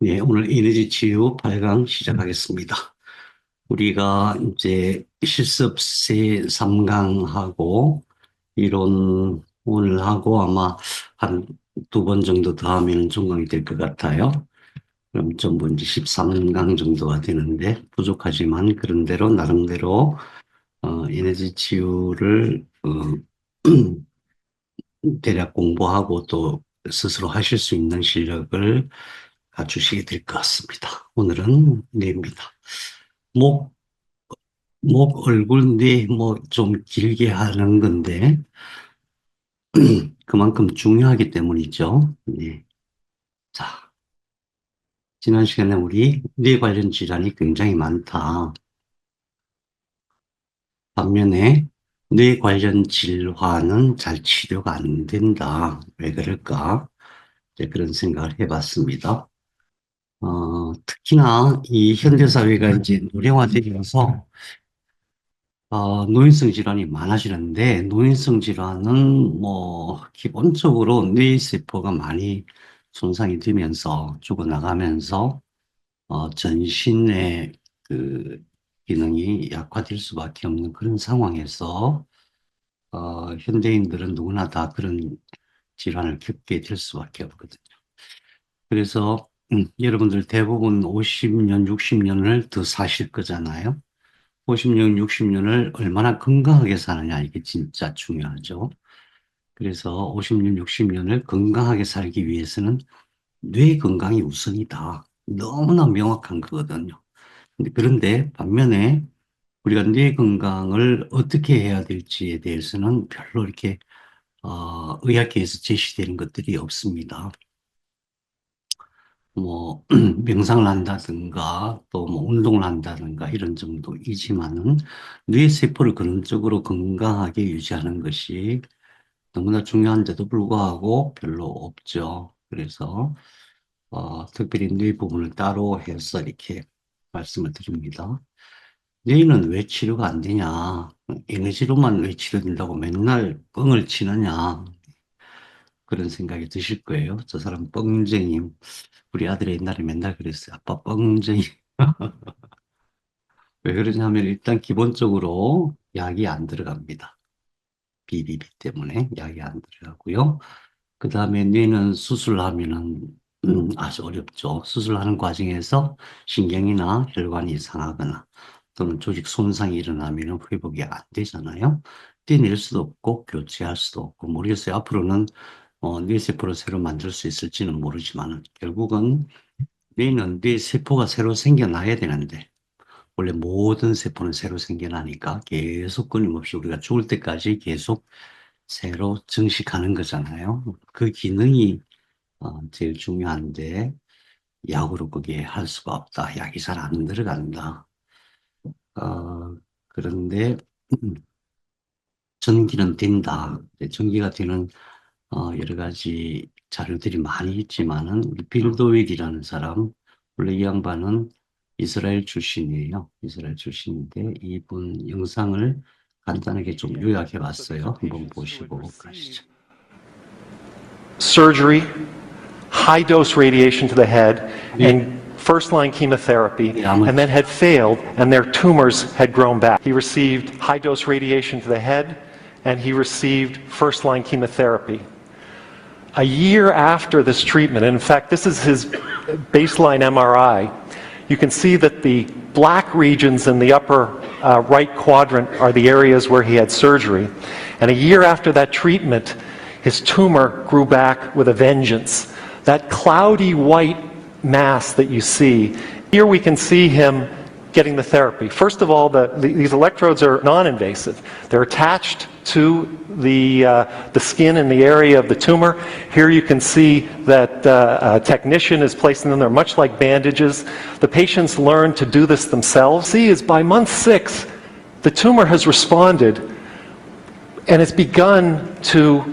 네, 오늘 에너지 치유 8강 시작하겠습니다. 우리가 이제 실습세 3강하고 이론 오늘 하고 아마 한 두 번 정도 더 하면 종강이 될 것 같아요. 그럼 전부 이제 13강 정도가 되는데 부족하지만 그런대로 나름대로 에너지 치유를 대략 공부하고 또 스스로 하실 수 있는 실력을 갖추시게 될 것 같습니다. 오늘은 뇌입니다. 목, 얼굴, 뇌, 뭐, 좀 길게 하는 건데, 그만큼 중요하기 때문이죠. 네. 자, 지난 시간에 우리 뇌 관련 질환이 굉장히 많다. 반면에 뇌 관련 질환은 잘 치료가 안 된다. 왜 그럴까? 이제 그런 생각을 해봤습니다. 특히나 이 현대사회가 이제 노령화되면서 노인성 질환이 많아지는데, 노인성 질환은 뭐, 기본적으로 뇌세포가 많이 손상이 되면서, 죽어나가면서, 전신의 그 기능이 약화될 수밖에 없는 그런 상황에서, 현대인들은 누구나 다 그런 질환을 겪게 될 수밖에 없거든요. 그래서, 여러분들 대부분 50년, 60년을 더 사실 거잖아요. 50년, 60년을 얼마나 건강하게 사느냐, 이게 진짜 중요하죠. 그래서 50년, 60년을 건강하게 살기 위해서는 뇌 건강이 우선이다. 너무나 명확한 거거든요. 그런데 반면에 우리가 뇌 건강을 어떻게 해야 될지에 대해서는 별로 이렇게 의학계에서 제시되는 것들이 없습니다. 뭐 명상을 한다든가 또 뭐 운동을 한다든가 이런 정도이지만은 뇌 세포를 근원적으로 건강하게 유지하는 것이 너무나 중요한데도 불구하고 별로 없죠. 그래서 특별히 뇌 부분을 따로 해서 이렇게 말씀을 드립니다. 뇌는 왜 치료가 안 되냐? 에너지로만 왜 치료된다고 맨날 뻥을 치느냐? 그런 생각이 드실 거예요. 저 사람 뻥쟁이. 우리 아들이 옛날에 맨날 그랬어요. 아빠 뻥쟁이. 왜 그러냐면 일단 기본적으로 약이 안 들어갑니다. 비비비 때문에 약이 안 들어가고요. 그 다음에 뇌는 수술하면은 아주 어렵죠. 수술하는 과정에서 신경이나 혈관이 상하거나 또는 조직 손상이 일어나면 회복이 안 되잖아요. 떼낼 수도 없고 교체할 수도 없고 모르겠어요. 앞으로는 뇌세포를 새로 만들 수 있을지는 모르지만 결국은 뇌는 뇌세포가 새로 생겨나야 되는데 원래 모든 세포는 새로 생겨나니까 계속 끊임없이 우리가 죽을 때까지 계속 새로 증식하는 거잖아요. 그 기능이 제일 중요한데 약으로 그게 할 수가 없다. 약이 잘 안 들어간다. 그런데 전기는 된다. 전기가 되는 여러 가지 자료들이 많이 있지만은 우리 빌도웰이라는 사람, 원래 이 양반은 이스라엘 출신이에요. 이스라엘 출신인데 이분 영상을 간단하게 좀 요약해 봤어요. 한번 보시고 가시죠. Surgery, high dose radiation to the head, 네, and first line chemotherapy, 네, and then had failed, and their tumors had grown back. He received high dose radiation to the head, and he received first line chemotherapy. A year after this treatment, and in fact, this is his baseline MRI, you can see that the black regions in the upper right quadrant are the areas where he had surgery. And a year after that treatment, his tumor grew back with a vengeance. That cloudy white mass that you see, here we can see him getting the therapy. First of all, these electrodes are non-invasive. They're attached to the skin in the area of the tumor. Here you can see that a technician is placing them. They're much like bandages. The patients learn to do this themselves. See, is by month 6, the tumor has responded and it's begun to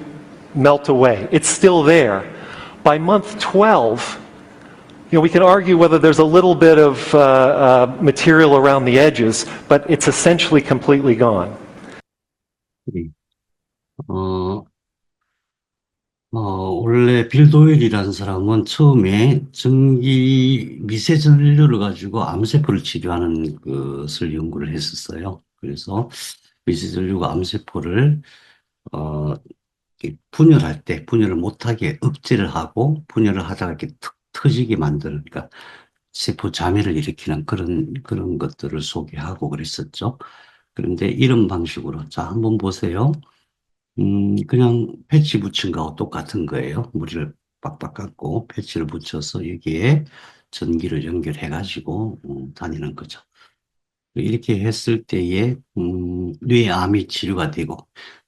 melt away. It's still there. By month 12, we can argue whether there's a little bit of material around the edges, but it's essentially completely gone. 네. 어, 원래 빌 도일이라는 사람은 처음에 미세 전류를 가지고 암세포를 치료하는 것을 연구를 했었어요. 그래서 미세 전류가 암세포를, 어, 이렇게 분열할 때 분열을 못하게 억제를 하고 분열을 하다가 이렇게 턱 터지게 만드는, 그러니까 세포 자멸을 일으키는 그런 것들을 소개하고 그랬었죠. 그런데 이런 방식으로, 자, 한번 보세요. 그냥 패치 붙인 거하고 똑같은 거예요. 물을 빡빡 깎고 패치를 붙여서 여기에 전기를 연결해가지고 다니는 거죠. 이렇게 했을 때에 뇌암이 치료가 되고,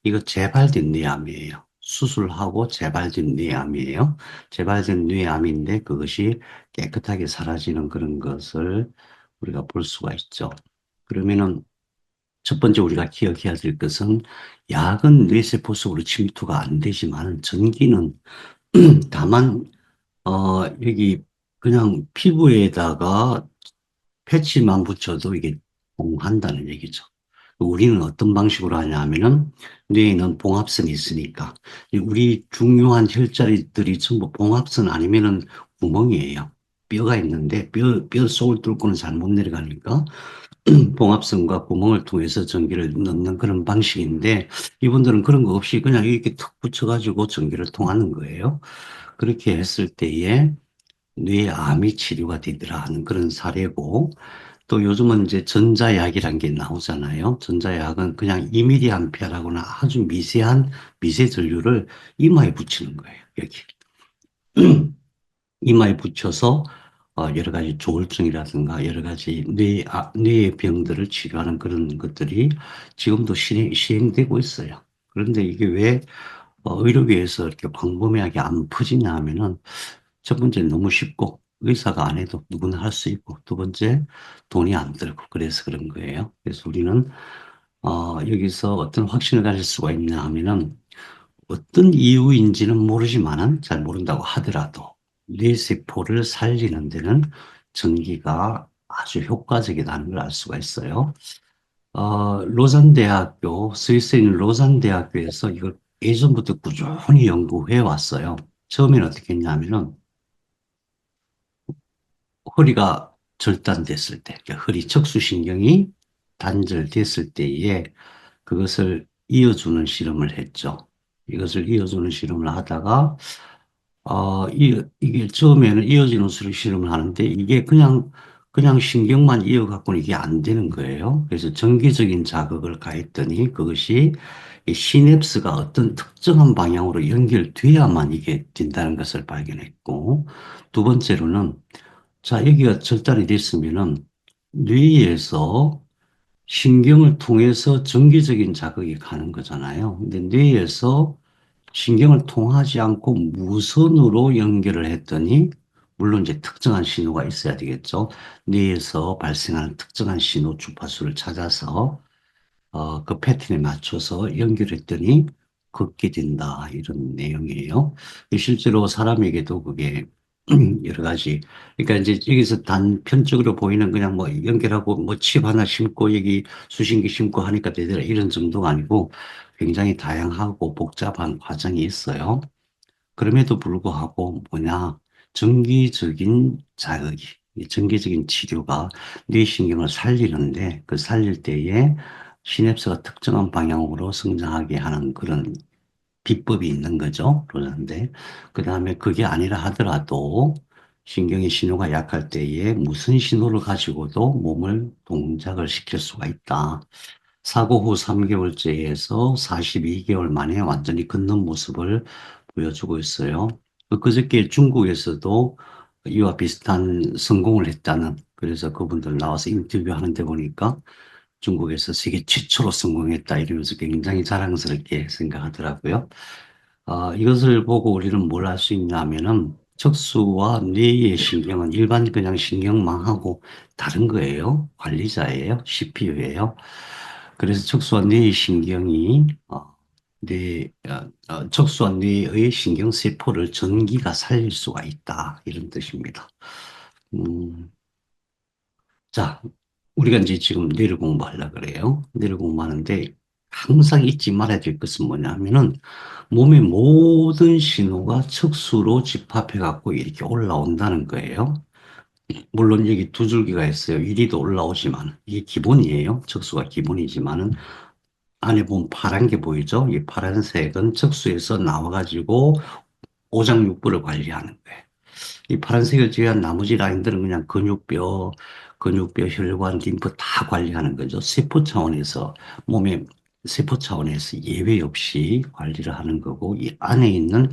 이거 재발된 뇌암이에요. 수술하고 재발된 뇌암이에요. 재발된 뇌암인데 그것이 깨끗하게 사라지는 그런 것을 우리가 볼 수가 있죠. 그러면은 첫 번째 우리가 기억해야 될 것은, 약은 뇌세포 속으로 침투가 안 되지만 전기는 다만 여기 그냥 피부에다가 패치만 붙여도 이게 봉한다는 얘기죠. 우리는 어떤 방식으로 하냐면은, 뇌에는 봉합선이 있으니까 우리 중요한 혈자리들이 전부 봉합선 아니면은 구멍이에요. 뼈가 있는데 뼈 속을 뚫고는 잘 못 내려가니까 봉합선과 구멍을 통해서 전기를 넣는 그런 방식인데, 이분들은 그런 거 없이 그냥 이렇게 턱 붙여가지고 전기를 통하는 거예요. 그렇게 했을 때에 뇌의 암이 치료가 되더라 하는 그런 사례고, 또 요즘은 이제 전자약이란 게 나오잖아요. 전자약은 그냥 2mA라고나 아주 미세한 미세 전류를 이마에 붙이는 거예요. 여기. 이마에 붙여서 여러 가지 조울증이라든가 여러 가지 뇌의 병들을 치료하는 그런 것들이 지금도 시행되고 있어요. 그런데 이게 왜 의료계에서 이렇게 광범위하게 안 퍼지냐 하면은, 첫 번째 너무 쉽고 의사가 안 해도 누구나 할 수 있고, 두 번째 돈이 안 들고 그래서 그런 거예요. 그래서 우리는 여기서 어떤 확신을 가질 수가 있냐 하면은, 어떤 이유인지는 모르지만은, 잘 모른다고 하더라도 뇌세포를 살리는 데는 전기가 아주 효과적이라는 걸 알 수가 있어요. 스위스에 있는 로잔 대학교에서 이걸 예전부터 꾸준히 연구해 왔어요. 처음에는 어떻게 했냐면은, 허리가 절단됐을 때, 그러니까 허리 척수신경이 단절됐을 때에 그것을 이어주는 실험을 했죠. 이것을 이어주는 실험을 하다가, 이게 처음에는 이어지는 실험을 하는데, 이게 그냥 신경만 이어갖고는 이게 안 되는 거예요. 그래서 정기적인 자극을 가했더니 그것이 이 시냅스가 어떤 특정한 방향으로 연결돼야만 이게 된다는 것을 발견했고, 두 번째로는, 자, 여기가 절단이 됐으면은 뇌에서 신경을 통해서 정기적인 자극이 가는 거잖아요. 근데 뇌에서 신경을 통하지 않고 무선으로 연결을 했더니, 물론 이제 특정한 신호가 있어야 되겠죠. 뇌에서 발생하는 특정한 신호 주파수를 찾아서 그 패턴에 맞춰서 연결했더니 걷게 된다. 이런 내용이에요. 실제로 사람에게도 그게 여러 가지, 그러니까 이제 여기서 단편적으로 보이는 그냥 뭐 연결하고 뭐 칩 하나 심고 여기 수신기 심고 하니까 되더라 이런 정도가 아니고, 굉장히 다양하고 복잡한 과정이 있어요. 그럼에도 불구하고 뭐냐, 정기적인 자극이, 이 정기적인 치료가 뇌신경을 살리는데, 그 살릴 때에 시냅스가 특정한 방향으로 성장하게 하는 그런 비법이 있는 거죠. 그러는데, 그 다음에 그게 아니라 하더라도 신경의 신호가 약할 때에 무슨 신호를 가지고도 몸을 동작을 시킬 수가 있다. 사고 후 3개월째에서 42개월 만에 완전히 걷는 모습을 보여주고 있어요. 그저께 중국에서도 이와 비슷한 성공을 했다는, 그래서 그분들 나와서 인터뷰하는 데 보니까 중국에서 세계 최초로 성공했다 이러면서 굉장히 자랑스럽게 생각하더라고요. 이것을 보고 우리는 뭘 할 수 있냐 하면은, 척수와 뇌의 신경은 일반 그냥 신경망하고 다른 거예요. 관리자예요. CPU예요. 그래서 척수와 뇌의 신경이 척수와 뇌의 신경세포를 전기가 살릴 수가 있다. 이런 뜻입니다. 음, 자, 우리가 이제 지금 뇌를 공부하려고 그래요. 뇌를 공부하는데, 항상 잊지 말아야 될 것은 뭐냐면은 몸의 모든 신호가 척수로 집합해 갖고 이렇게 올라온다는 거예요. 물론 여기 두 줄기가 있어요. 이리도 올라오지만 이게 기본이에요. 척수가 기본이지만은 안에 보면 파란 게 보이죠? 이 파란색은 척수에서 나와가지고 오장육부를 관리하는 거예요. 이 파란색을 제외한 나머지 라인들은 그냥 근육뼈, 혈관, 림프 다 관리하는 거죠. 몸의 세포 차원에서 예외 없이 관리를 하는 거고, 이 안에 있는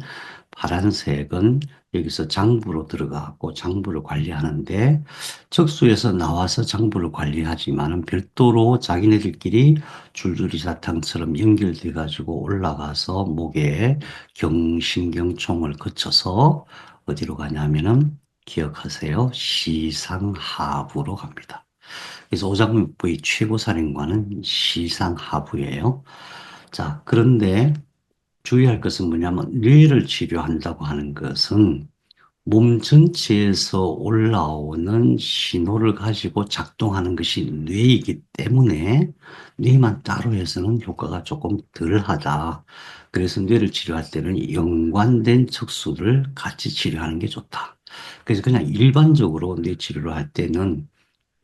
파란색은 여기서 장부로 들어가고 장부를 관리하는데, 척수에서 나와서 장부를 관리하지만은 별도로 자기네들끼리 줄줄이 사탕처럼 연결돼 가지고 올라가서 목에 경신경총을 거쳐서 어디로 가냐면은 기억하세요. 시상하부로 갑니다. 그래서 오장육부의 최고 사령관은 시상하부예요. 자, 그런데 주의할 것은 뭐냐면 뇌를 치료한다고 하는 것은 몸 전체에서 올라오는 신호를 가지고 작동하는 것이 뇌이기 때문에 뇌만 따로 해서는 효과가 조금 덜하다. 그래서 뇌를 치료할 때는 연관된 척수를 같이 치료하는 게 좋다. 그래서 그냥 일반적으로 뇌 치료를 할 때는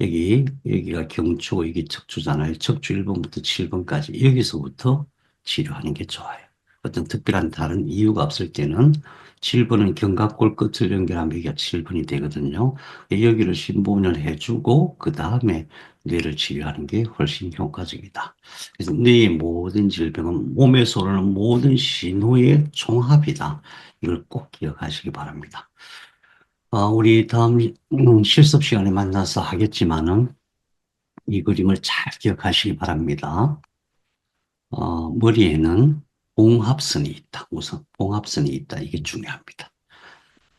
여기가 경추고 이게 척추잖아요. 척추 1번부터 7번까지 여기서부터 치료하는 게 좋아요. 어떤 특별한 다른 이유가 없을 때는 7번은 견갑골 끝을 연결하면 여기가 7번이 되거든요. 여기를 신봉을 해주고 그 다음에 뇌를 치료하는 게 훨씬 효과적이다. 그래서 뇌의 모든 질병은 몸에서 오는 모든 신호의 종합이다. 이걸 꼭 기억하시기 바랍니다. 우리 다음 실습 시간에 만나서 하겠지만은 이 그림을 잘 기억하시기 바랍니다. 머리에는 봉합선이 있다. 우선 봉합선이 있다. 이게 중요합니다.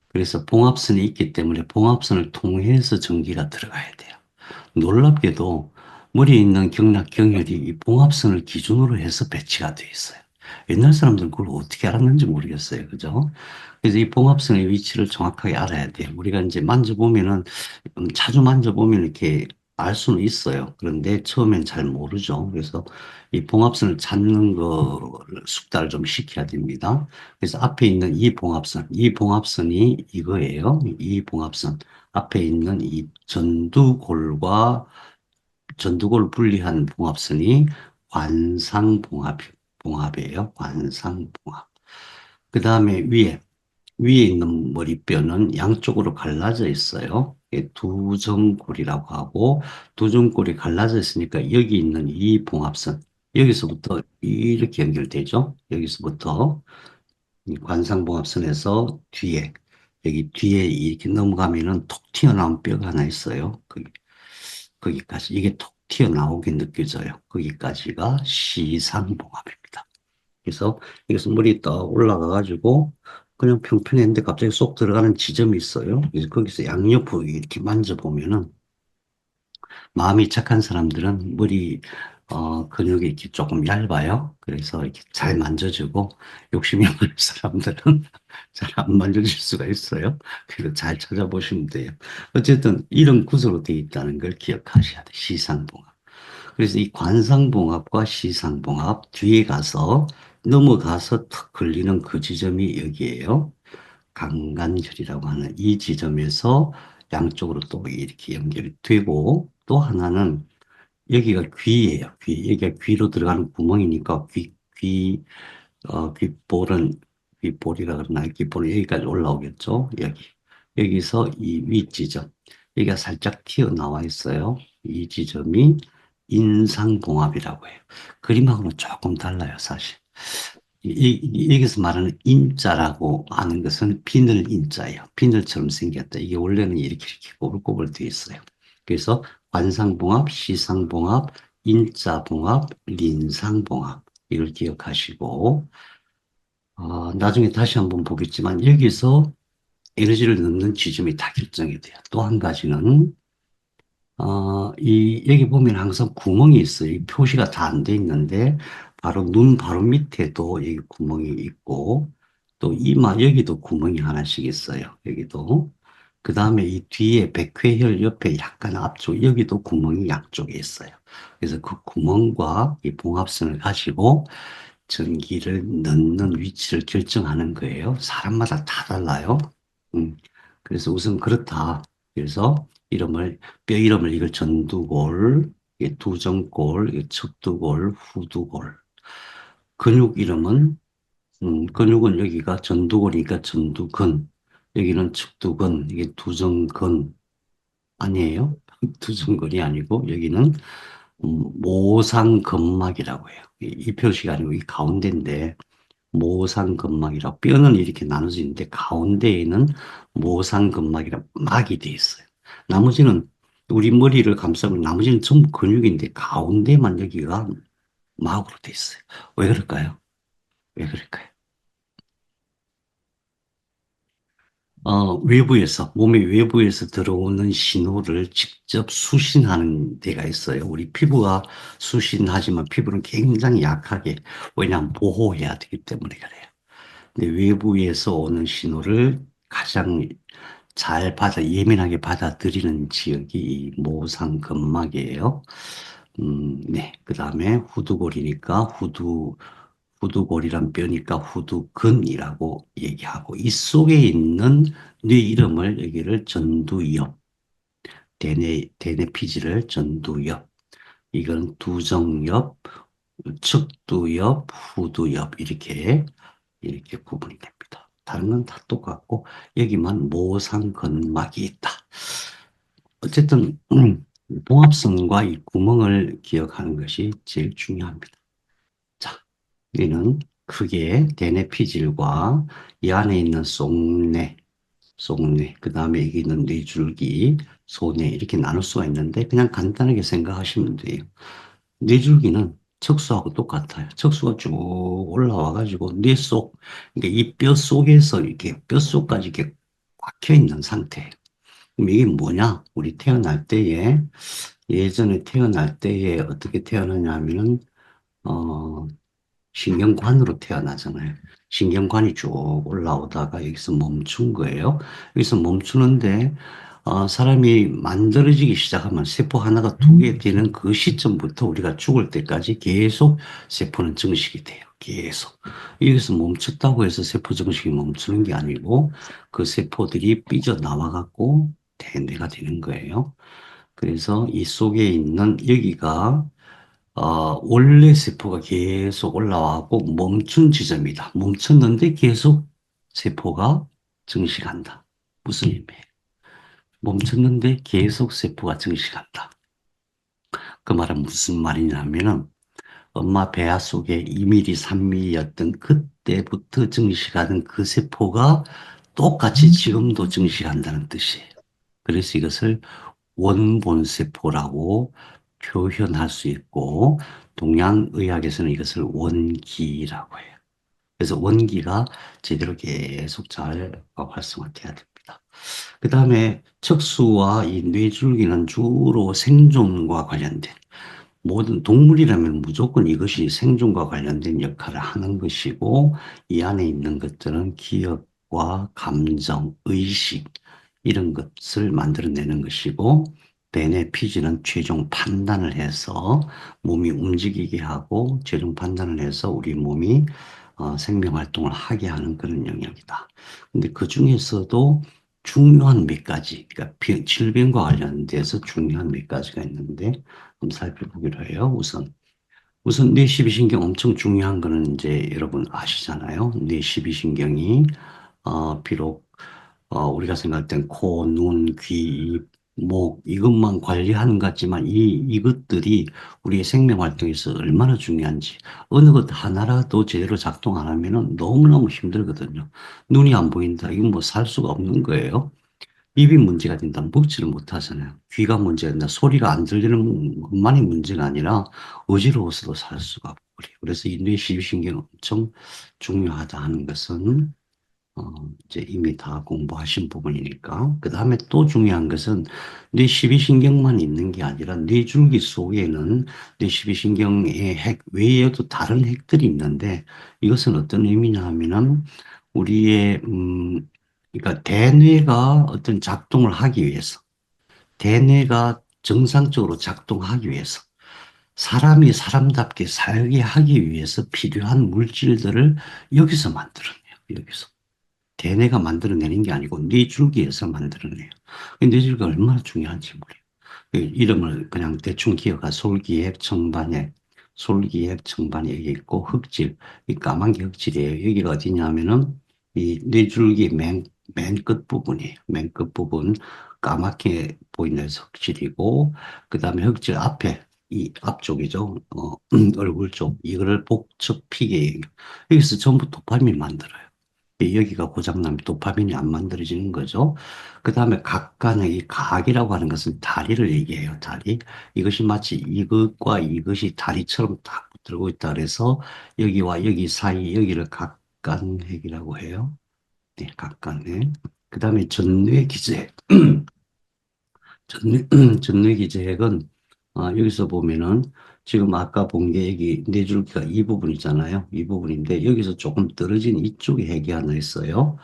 그래서 봉합선이 있기 때문에 봉합선을 통해서 전기가 들어가야 돼요. 놀랍게도 머리에 있는 경락 경혈이 이 봉합선을 기준으로 해서 배치가 되어 있어요. 옛날 사람들은 그걸 어떻게 알았는지 모르겠어요. 그죠? 그래서 이 봉합선의 위치를 정확하게 알아야 돼요. 우리가 이제 만져보면은, 자주 만져보면 이렇게 알 수는 있어요. 그런데 처음엔 잘 모르죠. 그래서 이 봉합선을 찾는 거를 숙달을 좀 시켜야 됩니다. 그래서 앞에 있는 이 봉합선이 이거예요. 이 봉합선. 앞에 있는 이 전두골 분리한 봉합선이 관상봉합이에요. 관상봉합. 그 다음에 위에 있는 머리뼈는 양쪽으로 갈라져 있어요. 이게 두정골이라고 하고, 두정골이 갈라져 있으니까 여기 있는 이 봉합선, 여기서부터 이렇게 연결되죠. 여기서부터 이 관상봉합선에서 여기 뒤에 이렇게 넘어가면은 톡 튀어나온 뼈가 하나 있어요. 거기까지. 이게 톡 튀어나오게 느껴져요. 거기까지가 시상봉합입니다. 그래서 이것은 물이 떠 올라가가지고 그냥 평평했는데 갑자기 쏙 들어가는 지점이 있어요. 그래서 거기서 양옆으로 이렇게 만져보면은 마음이 착한 사람들은 머리 근육이 이렇게 조금 얇아요. 그래서 이렇게 잘 만져주고 욕심이 많은 사람들은 잘 안 만져줄 수가 있어요. 그래서 잘 찾아보시면 돼요. 어쨌든 이런 구조로 되어 있다는 걸 기억하셔야 돼요. 시상봉합. 그래서 이 관상봉합과 시상봉합 뒤에 가서 넘어가서 턱 걸리는 그 지점이 여기에요. 강간혈이라고 하는 이 지점에서 양쪽으로 또 이렇게 연결이 되고 또 하나는 여기가 귀예요. 여기가 귀로 들어가는 구멍이니까 귓볼이라 그러나 귓볼은 여기까지 올라오겠죠. 여기서 이 윗지점. 여기가 살짝 튀어나와 있어요. 이 지점이 인상봉합이라고 해요. 그림하고는 조금 달라요, 사실. 여기서 말하는 인자라고 하는 것은 비늘 인자예요. 비늘처럼 생겼다. 이게 원래는 이렇게 꼬불꼬불 되어 있어요. 그래서 관상봉합, 시상봉합, 인자봉합, 린상봉합 이걸 기억하시고 나중에 다시 한번 보겠지만 여기서 에너지를 넣는 지점이 다 결정이 돼요. 또 한 가지는 여기 보면 항상 구멍이 있어요. 이 표시가 다 안 돼 있는데, 눈 바로 밑에도 여기 구멍이 있고, 또 이마 여기도 구멍이 하나씩 있어요. 여기도. 그 다음에 이 뒤에 백회혈 옆에 약간 앞쪽, 여기도 구멍이 양쪽에 있어요. 그래서 그 구멍과 이 봉합선을 가지고 전기를 넣는 위치를 결정하는 거예요. 사람마다 다 달라요. 음, 그래서 우선 그렇다. 그래서 뼈 이름을 이걸 전두골, 이게 두정골, 이게 척두골, 후두골. 근육 이름은, 근육은 여기가 전두골이니까 전두근, 여기는 척두근, 이게 두정근 아니에요. 두정근이 아니고, 여기는 모상근막이라고 해요. 이 표시가 아니고 이 가운데인데, 모상근막이라고 뼈는 이렇게 나눠지는데 가운데에는 모상근막이라 막이 돼 있어요. 나머지는 우리 머리를 감싸고 나머지는 전부 근육인데 가운데만 여기가 막으로 돼 있어요. 왜 그럴까요? 왜 그럴까요? 외부에서, 몸의 외부에서 들어오는 신호를 직접 수신하는 데가 있어요. 우리 피부가 수신하지만 피부는 굉장히 약하게, 왜냐하면 보호해야 되기 때문에 그래요. 근데 외부에서 오는 신호를 가장 예민하게 받아들이는 지역이 이 모상근막이에요. 네. 그 다음에 후두골이니까 후두골이란 뼈니까 후두근이라고 얘기하고, 이 속에 있는 뇌 이름을 여기를 전두엽, 대뇌피지를 전두엽, 이건 두정엽, 측두엽, 후두엽, 이렇게 구분이 됩니다. 다른 건 다 똑같고 여기만 모상근막이 있다. 어쨌든 봉합선과 이 구멍을 기억하는 것이 제일 중요합니다. 자, 여기는 크게 대뇌피질과 이 안에 있는 속뇌, 그 다음에 여기 있는 뇌줄기, 소뇌 이렇게 나눌 수가 있는데 그냥 간단하게 생각하시면 돼요. 뇌줄기는 척수하고 똑같아요. 척수가 쭉 올라와가지고 뇌 속, 그러니까 이 뼈 속에서 이렇게 뼈 속까지 이렇게 꽉혀 있는 상태예요. 그럼 이게 뭐냐? 우리 태어날 때에, 예전에 태어날 때에 어떻게 태어나냐 하면은, 어, 신경관으로 태어나잖아요. 신경관이 쭉 올라오다가 여기서 멈춘 거예요. 여기서 멈추는데 사람이 만들어지기 시작하면 세포 하나가 두 개 되는 그 시점부터 우리가 죽을 때까지 계속 세포는 증식이 돼요. 계속. 여기서 멈췄다고 해서 세포 증식이 멈추는 게 아니고 그 세포들이 삐져나와 갖고 대뇌가 되는 거예요. 그래서 이 속에 있는 여기가 원래 세포가 계속 올라와고 멈춘 지점이다. 멈췄는데 계속 세포가 증식한다. 무슨 의미예요? 멈췄는데 계속 세포가 증식한다. 그 말은 무슨 말이냐면은 엄마 배아 속에 2mm, 3mm였던 그때부터 증식하던 그 세포가 똑같이 지금도 증식한다는 뜻이에요. 그래서 이것을 원본세포라고 표현할 수 있고 동양의학에서는 이것을 원기라고 해요. 그래서 원기가 제대로 계속 잘 활성화돼야 됩니다. 그 다음에 척수와 이 뇌줄기는 주로 생존과 관련된, 모든 동물이라면 무조건 이것이 생존과 관련된 역할을 하는 것이고, 이 안에 있는 것들은 기억과 감정, 의식 이런 것을 만들어내는 것이고, 뇌의 피지는 최종 판단을 해서 몸이 움직이게 하고 최종 판단을 해서 우리 몸이 생명 활동을 하게 하는 그런 영역이다. 근데 그 중에서도 중요한 몇 가지, 그러니까 질병과 관련돼서 중요한 몇 가지가 있는데 한번 살펴보기로 해요. 우선 뇌12신경 엄청 중요한 거는 이제 여러분 아시잖아요. 뇌12신경이 비록 우리가 생각할 땐 코, 눈, 귀, 입, 목 이것만 관리하는 것 같지만 이것들이 우리의 생명 활동에서 얼마나 중요한지 어느 것 하나라도 제대로 작동 안 하면은 너무너무 힘들거든요. 눈이 안 보인다. 이건 뭐 살 수가 없는 거예요. 입이 문제가 된다면 먹지를 못하잖아요. 귀가 문제가 된다. 소리가 안 들리는 것만이 문제가 아니라 어지러워서도 살 수가 없고 그래요. 그래서 이 뇌시신경 엄청 중요하다 하는 것은 이제 이미 다 공부하신 부분이니까. 그 다음에 또 중요한 것은 뇌12신경만 있는 게 아니라 뇌줄기 속에는 뇌12신경의 핵 외에도 다른 핵들이 있는데 이것은 어떤 의미냐 하면은 우리의 그러니까 대뇌가 어떤 작동을 하기 위해서, 대뇌가 정상적으로 작동하기 위해서, 사람이 사람답게 살게 하기 위해서 필요한 물질들을 여기서 만들어내요. 여기서. 대뇌가 만들어내는 게 아니고 뇌줄기에서 만들어내요. 뇌줄기가 얼마나 중요한지 몰라요. 그 이름을 그냥 대충 기억하 솔기액, 정반액, 솔기액, 정반액이 있고 흑질, 이 까만 게 흑질이에요. 여기가 어디냐면은 이 뇌줄기 맨 끝부분이에요. 맨 끝부분 까맣게 보이는 데서 흑질이고 그 다음에 흑질 앞에 이 앞쪽이죠. 얼굴 쪽 이거를 복척피계예요. 여기서 전부 도파민 만들어요. 여기가 고장나면 도파민이 안 만들어지는 거죠. 그 다음에 각간의 이 각이라고 하는 것은 다리를 얘기해요. 다리. 이것이 마치 이것과 이것이 다리처럼 딱 붙들고 있다 그래서 여기와 여기 사이 여기를 각간핵이라고 해요. 네, 각간핵. 그 다음에 전뇌기제. 전뇌기제핵은 여기서 보면은 지금 아까 본 게 여기 뇌줄기가 이 부분이잖아요. 이 부분인데 여기서 조금 떨어진 이쪽에 핵이 하나 있어요.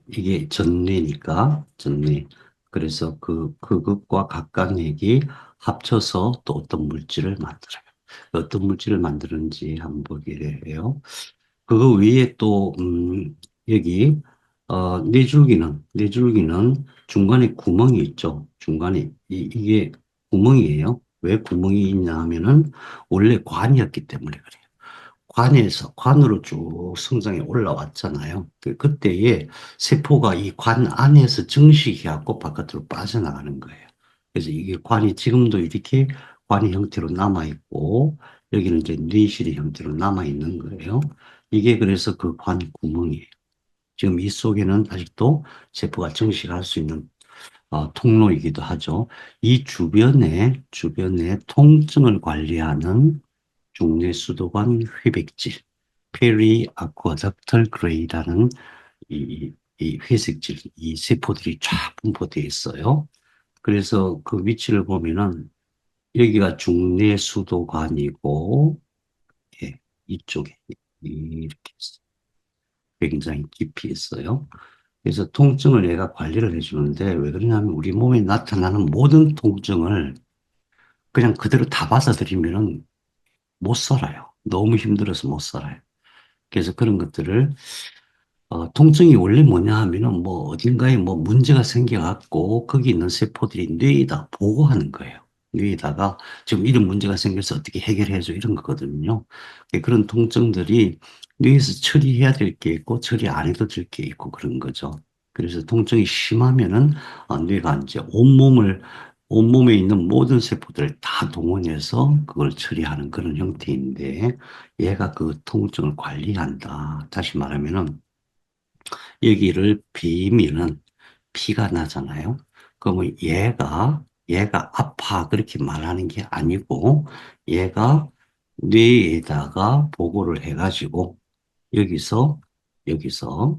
이게 전뇌니까 전뇌. 그래서 그것과 각각액이 합쳐서 또 어떤 물질을 만들어요. 어떤 물질을 만드는지 한번 보게 해요. 그거 외에 또 여기 뇌줄기는 중간에 구멍이 있죠. 중간에 이게 구멍이에요. 왜 구멍이 있냐 하면은 원래 관이었기 때문에 그래요. 관으로 쭉 성장해 올라왔잖아요. 그때에 세포가 이 관 안에서 증식해갖고 바깥으로 빠져나가는 거예요. 그래서 이게 관이 지금도 이렇게 관의 형태로 남아있고, 여기는 이제 뇌실의 형태로 남아있는 거예요. 이게 그래서 그 관 구멍이에요. 지금 이 속에는 아직도 세포가 증식할 수 있는 통로이기도 하죠. 이 주변에 통증을 관리하는 중뇌수도관 회백질, 페리 아쿠아닥털 그레이라는 이 회색질, 이 세포들이 쫙 분포되어 있어요. 그래서 그 위치를 보면은 여기가 중뇌수도관이고, 예, 이쪽에 이렇게 있어요. 굉장히 깊이 있어요. 그래서 통증을 얘가 관리를 해주는데 왜 그러냐면 우리 몸에 나타나는 모든 통증을 그냥 그대로 다 받아들이면은 못 살아요. 너무 힘들어서 못 살아요. 그래서 그런 것들을 통증이 원래 뭐냐 하면은 뭐 어딘가에 뭐 문제가 생겨갖고 거기 있는 세포들이 뇌에다 보고하는 거예요. 뇌에다가 지금 이런 문제가 생겨서 어떻게 해결해줘 이런 거거든요. 그런 통증들이 뇌에서 처리해야 될 게 있고 처리 안 해도 될 게 있고 그런 거죠. 그래서 통증이 심하면은 뇌가 이제 온몸에 있는 모든 세포들을 다 동원해서 그걸 처리하는 그런 형태인데 얘가 그 통증을 관리한다. 다시 말하면은 여기를 비면은 피가 나잖아요. 그러면 얘가 아파 그렇게 말하는 게 아니고 얘가 뇌에다가 보고를 해가지고 여기서 여기서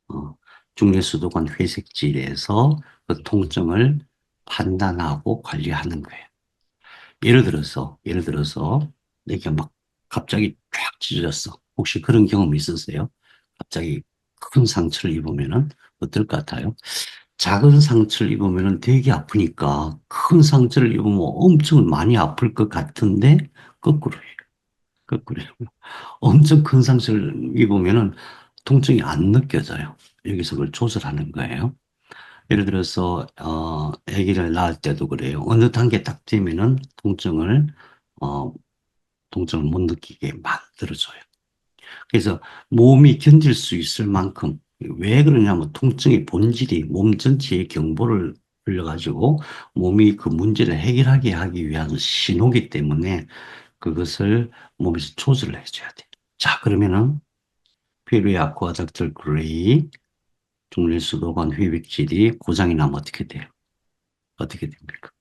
어, 중뇌수도관 회색질에서 그 통증을 판단하고 관리하는 거예요. 예를 들어서 이렇게 막 갑자기 쫙 찢어졌어. 혹시 그런 경험 있으세요? 갑자기 큰 상처를 입으면은 어떨 것 같아요? 작은 상처를 입으면은 되게 아프니까 큰 상처를 입으면 엄청 많이 아플 것 같은데 거꾸로예요. 거꾸로예요. 엄청 큰 상처를 입으면은 통증이 안 느껴져요. 여기서 그걸 조절하는 거예요. 예를 들어서 아기를 낳을 때도 그래요. 어느 단계 딱 되면은 어, 통증을 못 느끼게 만들어줘요. 그래서 몸이 견딜 수 있을 만큼 왜 그러냐면 통증의 본질이 몸 전체에 경보를 흘려가지고 몸이 그 문제를 해결하게 하기 위한 신호기 때문에 그것을 몸에서 조절을 해줘야 돼. 자, 그러면은 피부의 아쿠아닥틀 그레이 중립수도관 회백질이 고장이 나면 어떻게 돼요? 어떻게 됩니까?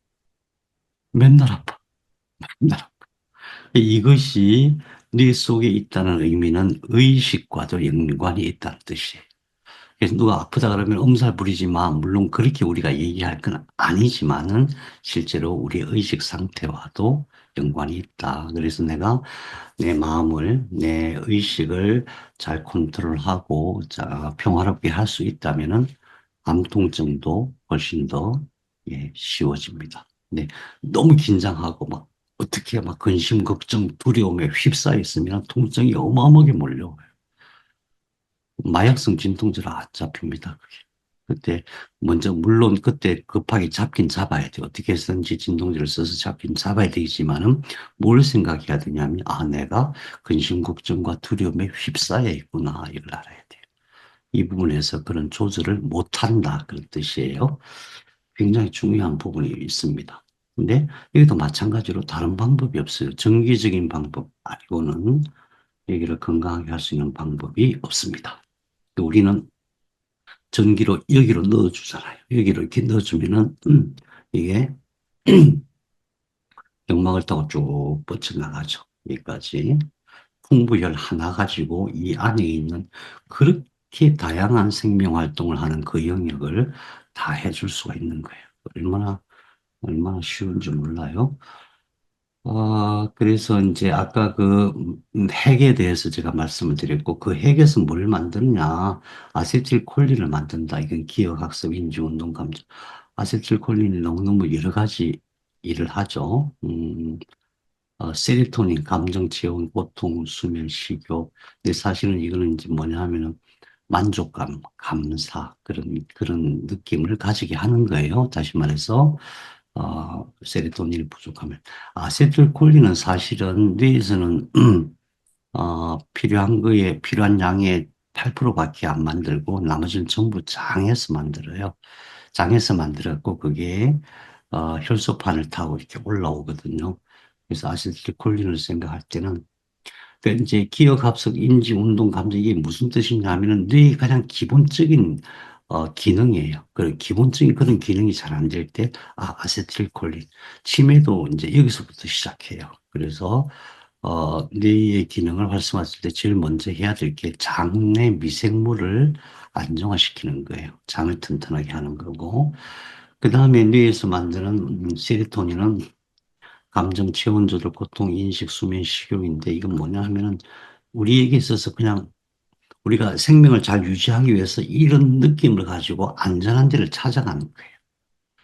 맨날 아파. 맨날 아파. 이것이 뇌 속에 있다는 의미는 의식과도 연관이 있다는 뜻이에요. 그래서 누가 아프다 그러면 엄살 부리지 마. 물론 그렇게 우리가 얘기할 건 아니지만은 실제로 우리 의식 상태와도 연관이 있다. 그래서 내가 내 마음을, 내 의식을 잘 컨트롤하고 자, 평화롭게 할 수 있다면은 암 통증도 훨씬 더 예, 쉬워집니다. 네, 너무 긴장하고 막 어떻게 막 근심, 걱정, 두려움에 휩싸여 있으면 통증이 어마어마하게 몰려와요. 마약성 진통제를 안 잡힙니다. 그게. 그때 먼저 물론 그때 급하게 잡긴 잡아야 돼요. 어떻게 해서든지 진통제를 써서 잡긴 잡아야 되지만은 뭘 생각해야 되냐면 아 내가 근심 걱정과 두려움에 휩싸여 있구나 이걸 알아야 돼요. 이 부분에서 그런 조절을 못한다 그런 뜻이에요. 굉장히 중요한 부분이 있습니다. 근데 여기도 마찬가지로 다른 방법이 없어요. 정기적인 방법 아니고는 여기를 건강하게 할 수 있는 방법이 없습니다. 우리는 전기로 여기로 넣어주잖아요. 여기로 이렇게 넣어주면은 이게 역막을 타고 쭉 뻗쳐나가죠. 여기까지. 풍부열 하나 가지고 이 안에 있는 그렇게 다양한 생명 활동을 하는 그 영역을 다 해줄 수가 있는 거예요. 얼마나 쉬운지 몰라요. 그래서 이제 아까 그 핵에 대해서 제가 말씀을 드렸고 그 핵에서 뭘 만드느냐 아세틸콜린을 만든다. 이건 기억학습, 인지운동, 감정. 아세틸콜린이 너무너무 여러 가지 일을 하죠. 세리토닌, 감정, 체온, 고통, 수면, 식욕. 근데 사실은 이거는 이제 뭐냐 하면은 만족감, 감사, 그런 느낌을 가지게 하는 거예요. 다시 말해서, 세리토닌이 부족하면. 아세틸콜린은 사실은 뇌에서는, 필요한 양의 8%밖에 안 만들고 나머지는 전부 장에서 만들어요. 장에서 만들었고 그게 혈소판을 타고 이렇게 올라오거든요. 그래서 아세틸콜린을 생각할 때는 그 이제 기억, 합석, 인지, 운동, 감정 이게 무슨 뜻이냐면은 뇌의 가장 기본적인 기능이에요. 그 기본적인 그런 기능이 잘 안 될 때, 아세틸콜린. 치매도 이제 여기서부터 시작해요. 그래서 뇌의 기능을 활성화했을 때 제일 먼저 해야 될 게 장내 미생물을 안정화시키는 거예요. 장을 튼튼하게 하는 거고, 그 다음에 뇌에서 만드는 세로토닌은 감정, 체온 조절, 고통, 인식, 수면, 식욕인데 이건 뭐냐 하면은 우리에게 있어서 그냥 우리가 생명을 잘 유지하기 위해서 이런 느낌을 가지고 안전한 데를 찾아가는 거예요.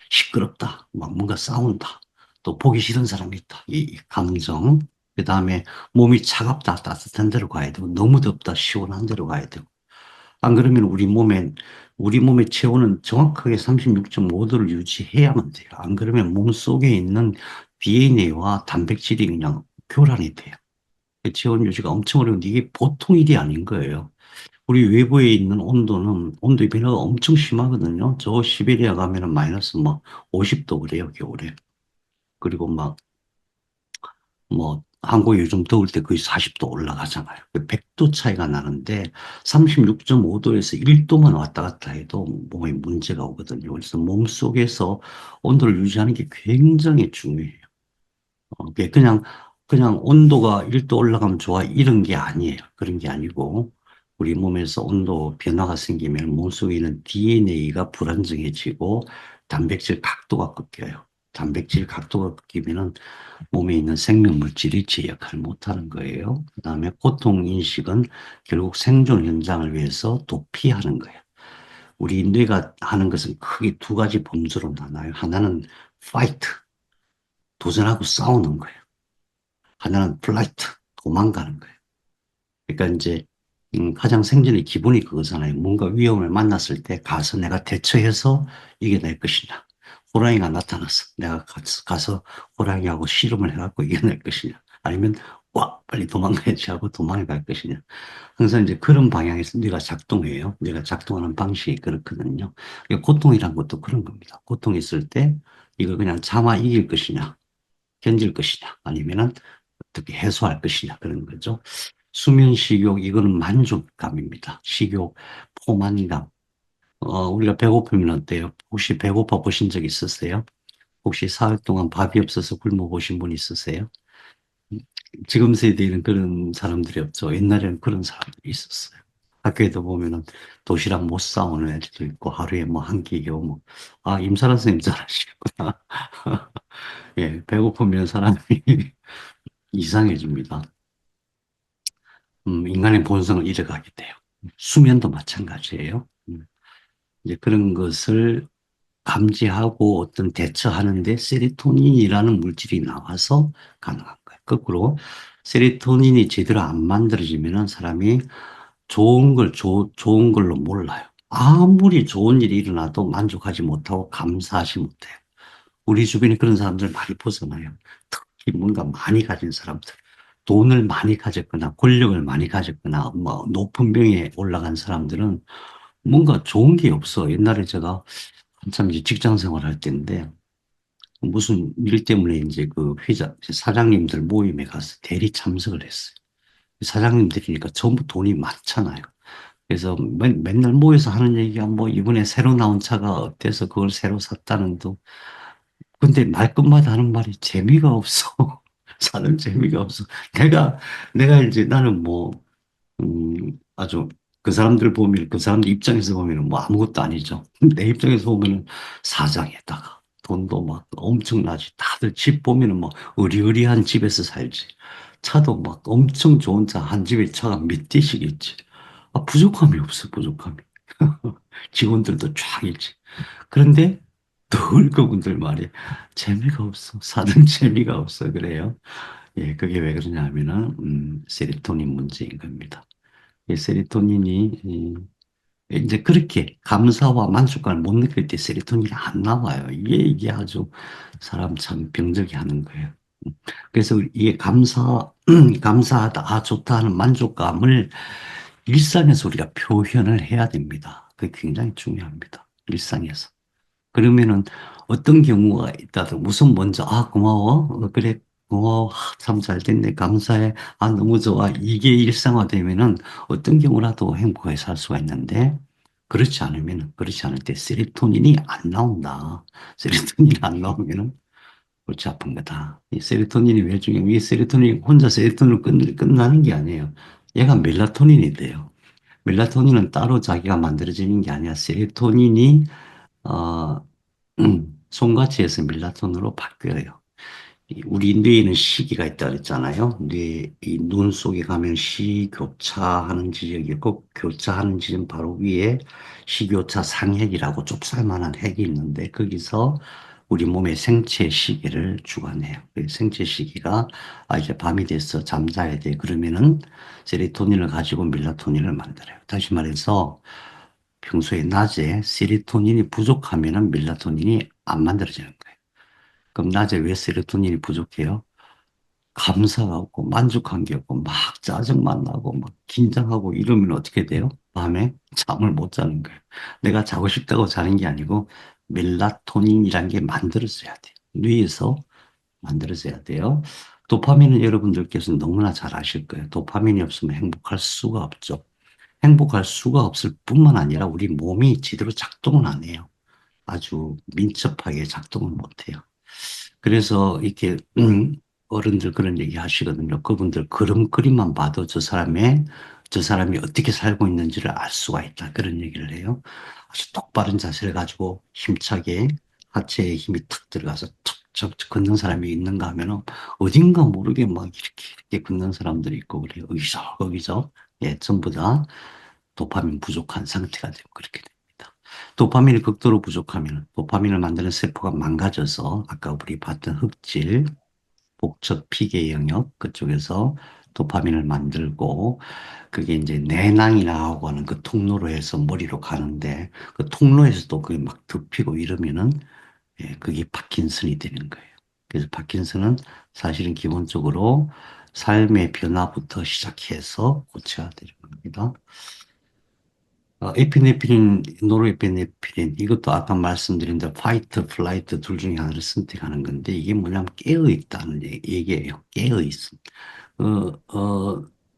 시끄럽다, 막 뭔가 싸운다, 또 보기 싫은 사람이 있다. 이 감정. 그 다음에 몸이 차갑다, 따뜻한 데로 가야 되고 너무 덥다, 시원한 데로 가야 되고 안 그러면 우리 몸의 체온은 정확하게 36.5도를 유지해야만 돼요. 안 그러면 몸 속에 있는 DNA와 단백질이 그냥 교란이 돼요. 그 체온 유지가 엄청 어려운데 이게 보통 일이 아닌 거예요. 우리 외부에 있는 온도의 변화가 엄청 심하거든요. 저 시베리아 가면은 마이너스 막 50도 그래요, 겨울에. 그리고 막 한국이 요즘 더울 때 거의 40도 올라가잖아요. 100도 차이가 나는데 36.5도에서 1도만 왔다 갔다 해도 몸에 문제가 오거든요. 그래서 몸속에서 온도를 유지하는 게 굉장히 중요해요. 그게 그냥 온도가 1도 올라가면 좋아 이런 게 아니에요. 그런 게 아니고 우리 몸에서 온도 변화가 생기면 몸속에 있는 DNA가 불안정해지고 단백질 각도가 꺾여요. 단백질 각도가 꺾이면은 몸에 있는 생명 물질이 제 역할을 못하는 거예요. 그다음에 고통 인식은 결국 생존 현장을 위해서 도피하는 거예요. 우리 뇌가 하는 것은 크게 두 가지 범주로 나눠요. 하나는 fight, 도전하고 싸우는 거예요. 하나는 flight, 도망가는 거예요. 그러니까 이제 가장 생존의 기본이 그거잖아요. 뭔가 위험을 만났을 때 가서 내가 대처해서 이겨낼 것이냐. 호랑이가 나타났어. 내가 가서 호랑이하고 씨름을 해갖고 이겨낼 것이냐. 아니면 와 빨리 도망가야지 하고 도망을 갈 것이냐. 항상 이제 그런 방향에서 뇌가 작동해요. 뇌가 작동하는 방식이 그렇거든요. 그러니까 고통이란 것도 그런 겁니다. 고통이 있을 때 이걸 그냥 참아 이길 것이냐, 견딜 것이냐, 아니면은 어떻게 해소할 것이냐 그런 거죠. 수면 식욕 이거는 만족감입니다. 식욕, 포만감. 우리가 배고프면 어때요? 혹시 배고파 보신 적 있으세요? 혹시 사흘 동안 밥이 없어서 굶어 보신 분 있으세요? 지금 세대에는 그런 사람들이 없죠. 옛날에는 그런 사람들이 있었어요. 학교에도 보면은 도시락 못 싸오는 애들도 있고 하루에 뭐 한 끼 겨우 임사란 선생님 잘하시겠구나. 예, 배고프면 사람이 이상해집니다. 인간의 본성을 잃어가게 돼요. 수면도 마찬가지예요. 이제 그런 것을 감지하고 어떤 대처하는데 세로토닌이라는 물질이 나와서 가능한 거예요. 거꾸로 세로토닌이 제대로 안 만들어지면은 사람이 좋은 걸로 몰라요. 아무리 좋은 일이 일어나도 만족하지 못하고 감사하지 못해요. 우리 주변에 그런 사람들 많이 보잖아요. 특히 뭔가 많이 가진 사람들. 돈을 많이 가졌거나 권력을 많이 가졌거나 뭐 높은 명예에 올라간 사람들은 뭔가 좋은 게 없어. 옛날에 제가 한참 이제 직장 생활할 때인데 무슨 일 때문에 이제 그 사장님들 모임에 가서 대리 참석을 했어요. 사장님들이니까 전부 돈이 많잖아요. 그래서 맨날 모여서 하는 얘기가 뭐 이번에 새로 나온 차가 어때서 그걸 새로 샀다는 둥. 근데 말끝마다 하는 말이 재미가 없어. 사는 재미가 없어. 내가, 내가 이제 나는 뭐, 아주 그 사람들 보면, 그 사람들 입장에서 보면 뭐 아무것도 아니죠. 내 입장에서 보면은 사장에다가 돈도 막 엄청나지. 다들 집 보면은 뭐 의리의리한 집에서 살지. 차도 막 엄청 좋은 차, 한 집에 차가 몇 대씩 있지. 아, 부족함이 없어, 부족함이. 직원들도 쫙 있지. 그런데 늘 그분들 말이 재미가 없어. 사는 재미가 없어. 그래요. 예, 그게 왜 그러냐 하면은, 세로토닌 문제인 겁니다. 이 세로토닌이, 이제 그렇게 감사와 만족감을 못 느낄 때 세로토닌이 안 나와요. 이게 아주 사람 참 병들게 하는 거예요. 그래서 이게 감사하다, 아, 좋다 하는 만족감을 일상에서 우리가 표현을 해야 됩니다. 그게 굉장히 중요합니다. 일상에서. 그러면은 어떤 경우가 있다든 우선 먼저 아 고마워 그래 고마워 참 잘 됐네 감사해 아 너무 좋아 이게 일상화되면은 어떤 경우라도 행복하게 살 수가 있는데 그렇지 않을 때 세로토닌이 안 나온다 세로토닌이 안 나오면은 골치 아픈 거다 이 세로토닌이 왜 중요해 이 세로토닌이 혼자 세로토닌을 끝나는 게 아니에요 얘가 멜라토닌이 돼요 멜라토닌은 따로 자기가 만들어지는 게 아니라 세로토닌이 어, 손같이 해서 멜라톤으로 바뀌어요. 우리 뇌에는 시기가 있다 그랬잖아요. 이눈 속에 가면 시교차하는 지역이 있고, 교차하는 지점 바로 위에 시교차 상핵이라고 좁쌀만한 핵이 있는데, 거기서 우리 몸의 생체 시계를 주관해요. 그 생체 시기가, 아, 이제 밤이 됐어. 잠자야 돼. 그러면은 세로토닌을 가지고 멜라토닌을 만들어요. 다시 말해서, 평소에 낮에 세로토닌이 부족하면은 멜라토닌이 안 만들어지는 거예요. 그럼 낮에 왜 세로토닌이 부족해요? 감사가 없고 만족한 게 없고 막 짜증만 나고 막 긴장하고 이러면 어떻게 돼요? 밤에 잠을 못 자는 거예요. 내가 자고 싶다고 자는 게 아니고 멜라토닌이란 게 만들어져야 돼요. 뇌에서 만들어져야 돼요. 도파민은 여러분들께서 너무나 잘 아실 거예요. 도파민이 없으면 행복할 수가 없죠. 행복할 수가 없을 뿐만 아니라 우리 몸이 제대로 작동을 안 해요. 아주 민첩하게 작동을 못 해요. 그래서 이렇게 어른들 그런 얘기 하시거든요. 그분들 그림만 봐도 저 사람이 어떻게 살고 있는지를 알 수가 있다. 그런 얘기를 해요. 아주 똑바른 자세를 가지고 힘차게 하체에 힘이 탁 들어가서 툭툭 걷는 사람이 있는가 하면은 어딘가 모르게 막 이렇게 걷는 사람들이 있고 그래요. 여기서 거기서 예, 전부 다 도파민 부족한 상태가 되고 그렇게 됩니다. 도파민이 극도로 부족하면 도파민을 만드는 세포가 망가져서 아까 우리 봤던 흑질, 복척 피계 영역 그쪽에서 도파민을 만들고 그게 이제 내낭이라고 하는 그 통로로 해서 머리로 가는데 그 통로에서도 그게 막 덮이고 이러면은 예, 그게 파킨슨이 되는 거예요. 그래서 파킨슨은 사실은 기본적으로 삶의 변화부터 시작해서 고쳐야 되는 겁니다. 에피네프린, 노르에피네프린, 이것도 아까 말씀드린 대 파이트, 플라이트 둘 중에 하나를 선택하는 건데, 이게 뭐냐면 깨어있다는 얘기예요. 깨어있음.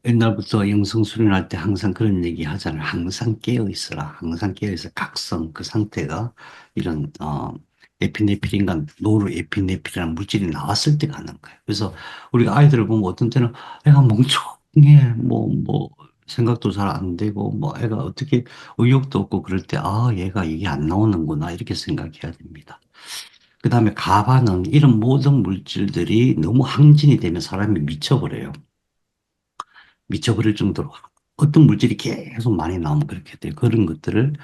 옛날부터 영성수련할 때 항상 그런 얘기 하잖아요. 항상 깨어있어라. 항상 깨어있어. 각성, 그 상태가 이런, 에피네프린과 노르에피네프린이라는 물질이 나왔을 때 가는 거예요. 그래서 우리가 아이들을 보면 어떤 때는 애가 멍청해, 생각도 잘 안 되고, 뭐, 애가 어떻게 의욕도 없고 그럴 때, 아, 얘가 이게 안 나오는구나, 이렇게 생각해야 됩니다. 그 다음에 가반은 이런 모든 물질들이 너무 항진이 되면 사람이 미쳐버려요. 미쳐버릴 정도로. 어떤 물질이 계속 많이 나오면 그렇게 돼요. 그런 것들을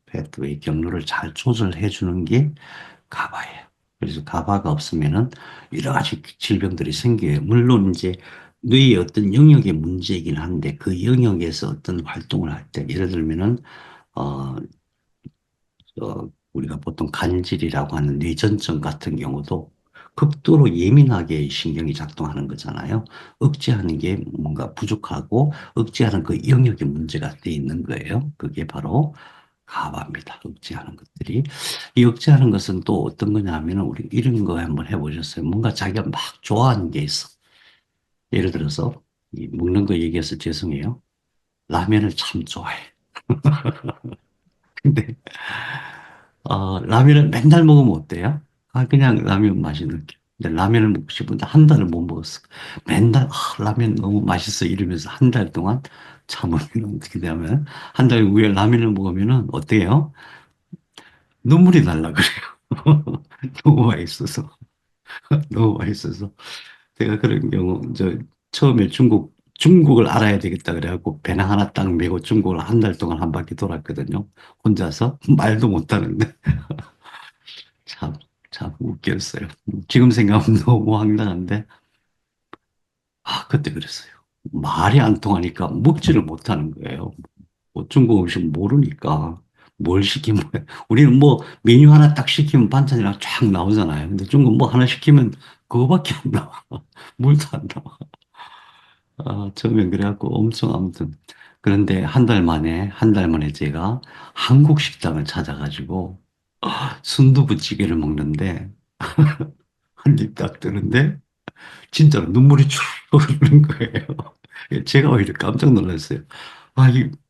패트웨이 경로를 잘 조절해 주는 게 가바예요. 그래서 가바가 없으면은 여러 가지 질병들이 생겨요. 물론 이제 뇌의 어떤 영역의 문제이긴 한데 그 영역에서 어떤 활동을 할 때 예를 들면은 어, 우리가 보통 간질이라고 하는 뇌전증 같은 경우도 극도로 예민하게 신경이 작동하는 거잖아요. 억제하는 게 뭔가 부족하고 억제하는 그 영역에 문제가 돼 있는 거예요. 그게 바로 가바입니다. 억제하는 것들이. 이 억제하는 것은 또 어떤 거냐 하면은 우리 이런 거 한번 해보셨어요? 뭔가 자기가 막 좋아하는 게 있어. 예를 들어서 이 먹는 거 얘기해서 죄송해요. 라면을 참 좋아해. 근데 라면을 맨날 먹으면 어때요? 그냥 라면 맛이 느껴. 근데 라면을 먹고 싶은데 한 달을 못 먹었어. 맨날 라면 너무 맛있어 이러면서 한 달 동안 참으면 어떻게 되냐면 한 달 후에 라면을 먹으면은 어때요? 눈물이 날라 그래요. 너무 맛있어서. 너무 맛있어서. 제가 그런 경우, 처음에 중국을 알아야 되겠다 그래갖고 배낭 하나 딱 메고 중국을 한 달 동안 한 바퀴 돌았거든요. 혼자서. 말도 못하는데. 참, 참 웃겼어요. 지금 생각하면 너무 황당한데, 그때 그랬어요. 말이 안 통하니까 먹지를 못하는 거예요. 뭐 중국 음식 모르니까 뭘 시키면, 우리는 뭐 메뉴 하나 딱 시키면 반찬이랑 쫙 나오잖아요. 근데 중국 뭐 하나 시키면 그거밖에 안 나와. 물도 안 나와. 처음엔 그래갖고 엄청 아무튼. 그런데 한 달 만에 제가 한국 식당을 찾아가지고 순두부찌개를 먹는데 한 입 딱 뜨는데 진짜로 눈물이 쭉 흐르는 거예요. 제가 오히려 깜짝 놀랐어요.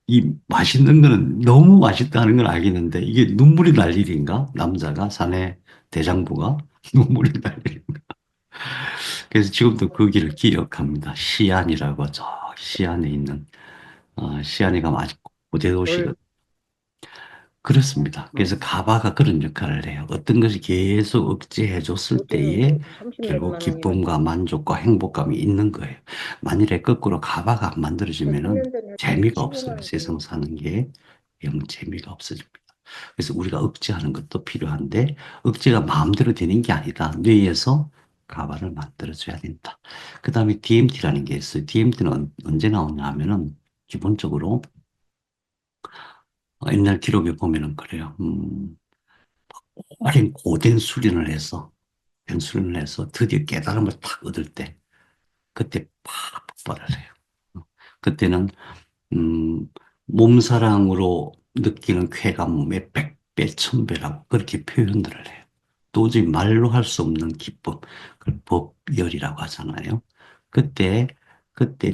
이 맛있는 거는 너무 맛있다는 걸 알겠는데 이게 눈물이 날 일인가? 남자가 사내 대장부가 눈물이 날 일인가? 그래서 지금도 그 길을 기억합니다. 시안이라고 저 시안에 있는 시안에 가면 아직 고대 도시가 열, 그렇습니다. 그래서 음, 가바가 그런 역할을 해요. 어떤 것이 계속 억제해 줬을 어제는 때에 뭐 30몇 결국 만 원이라고. 기쁨과 만족과 행복감이 있는 거예요. 만일에 거꾸로 가바가 안 저 만들어지면은 3년 전에 했더니 재미가 15만 없어요. 원 세상 줬는데. 사는 게 영 재미가 없어집니다. 그래서 우리가 억제하는 것도 필요한데 억제가 마음대로 되는 게 아니다. 뇌에서 가바를 만들어줘야 된다. 그 다음에 DMT라는 게 있어요. DMT는 언제 나오냐 하면은 기본적으로 옛날 기록에 보면은 그래요. 오랜 고된 수련을 해서 드디어 깨달음을 탁 얻을 때, 그때 팍 폭발을 해요. 그때는, 음, 몸사랑으로 느끼는 쾌감의 100배, 1000배라고 그렇게 표현들을 해요. 도저히 말로 할 수 없는 기쁨, 그걸 법열이라고 하잖아요. 그때, 그때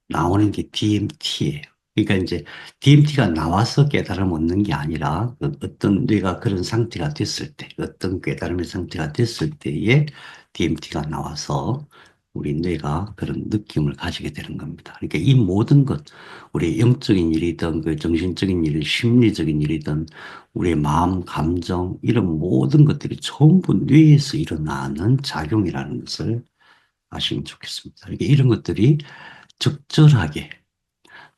나오는 게 DMT예요. 그러니까 이제 DMT가 나와서 깨달음 얻는 게 아니라 어떤 뇌가 그런 상태가 됐을 때, 어떤 깨달음의 상태가 됐을 때에 DMT가 나와서 우리 뇌가 그런 느낌을 가지게 되는 겁니다. 그러니까 이 모든 것, 우리 영적인 일이든 그 정신적인 일, 심리적인 일이든 우리의 마음, 감정 이런 모든 것들이 전부 뇌에서 일어나는 작용이라는 것을 아시면 좋겠습니다. 그러니까 이런 것들이 적절하게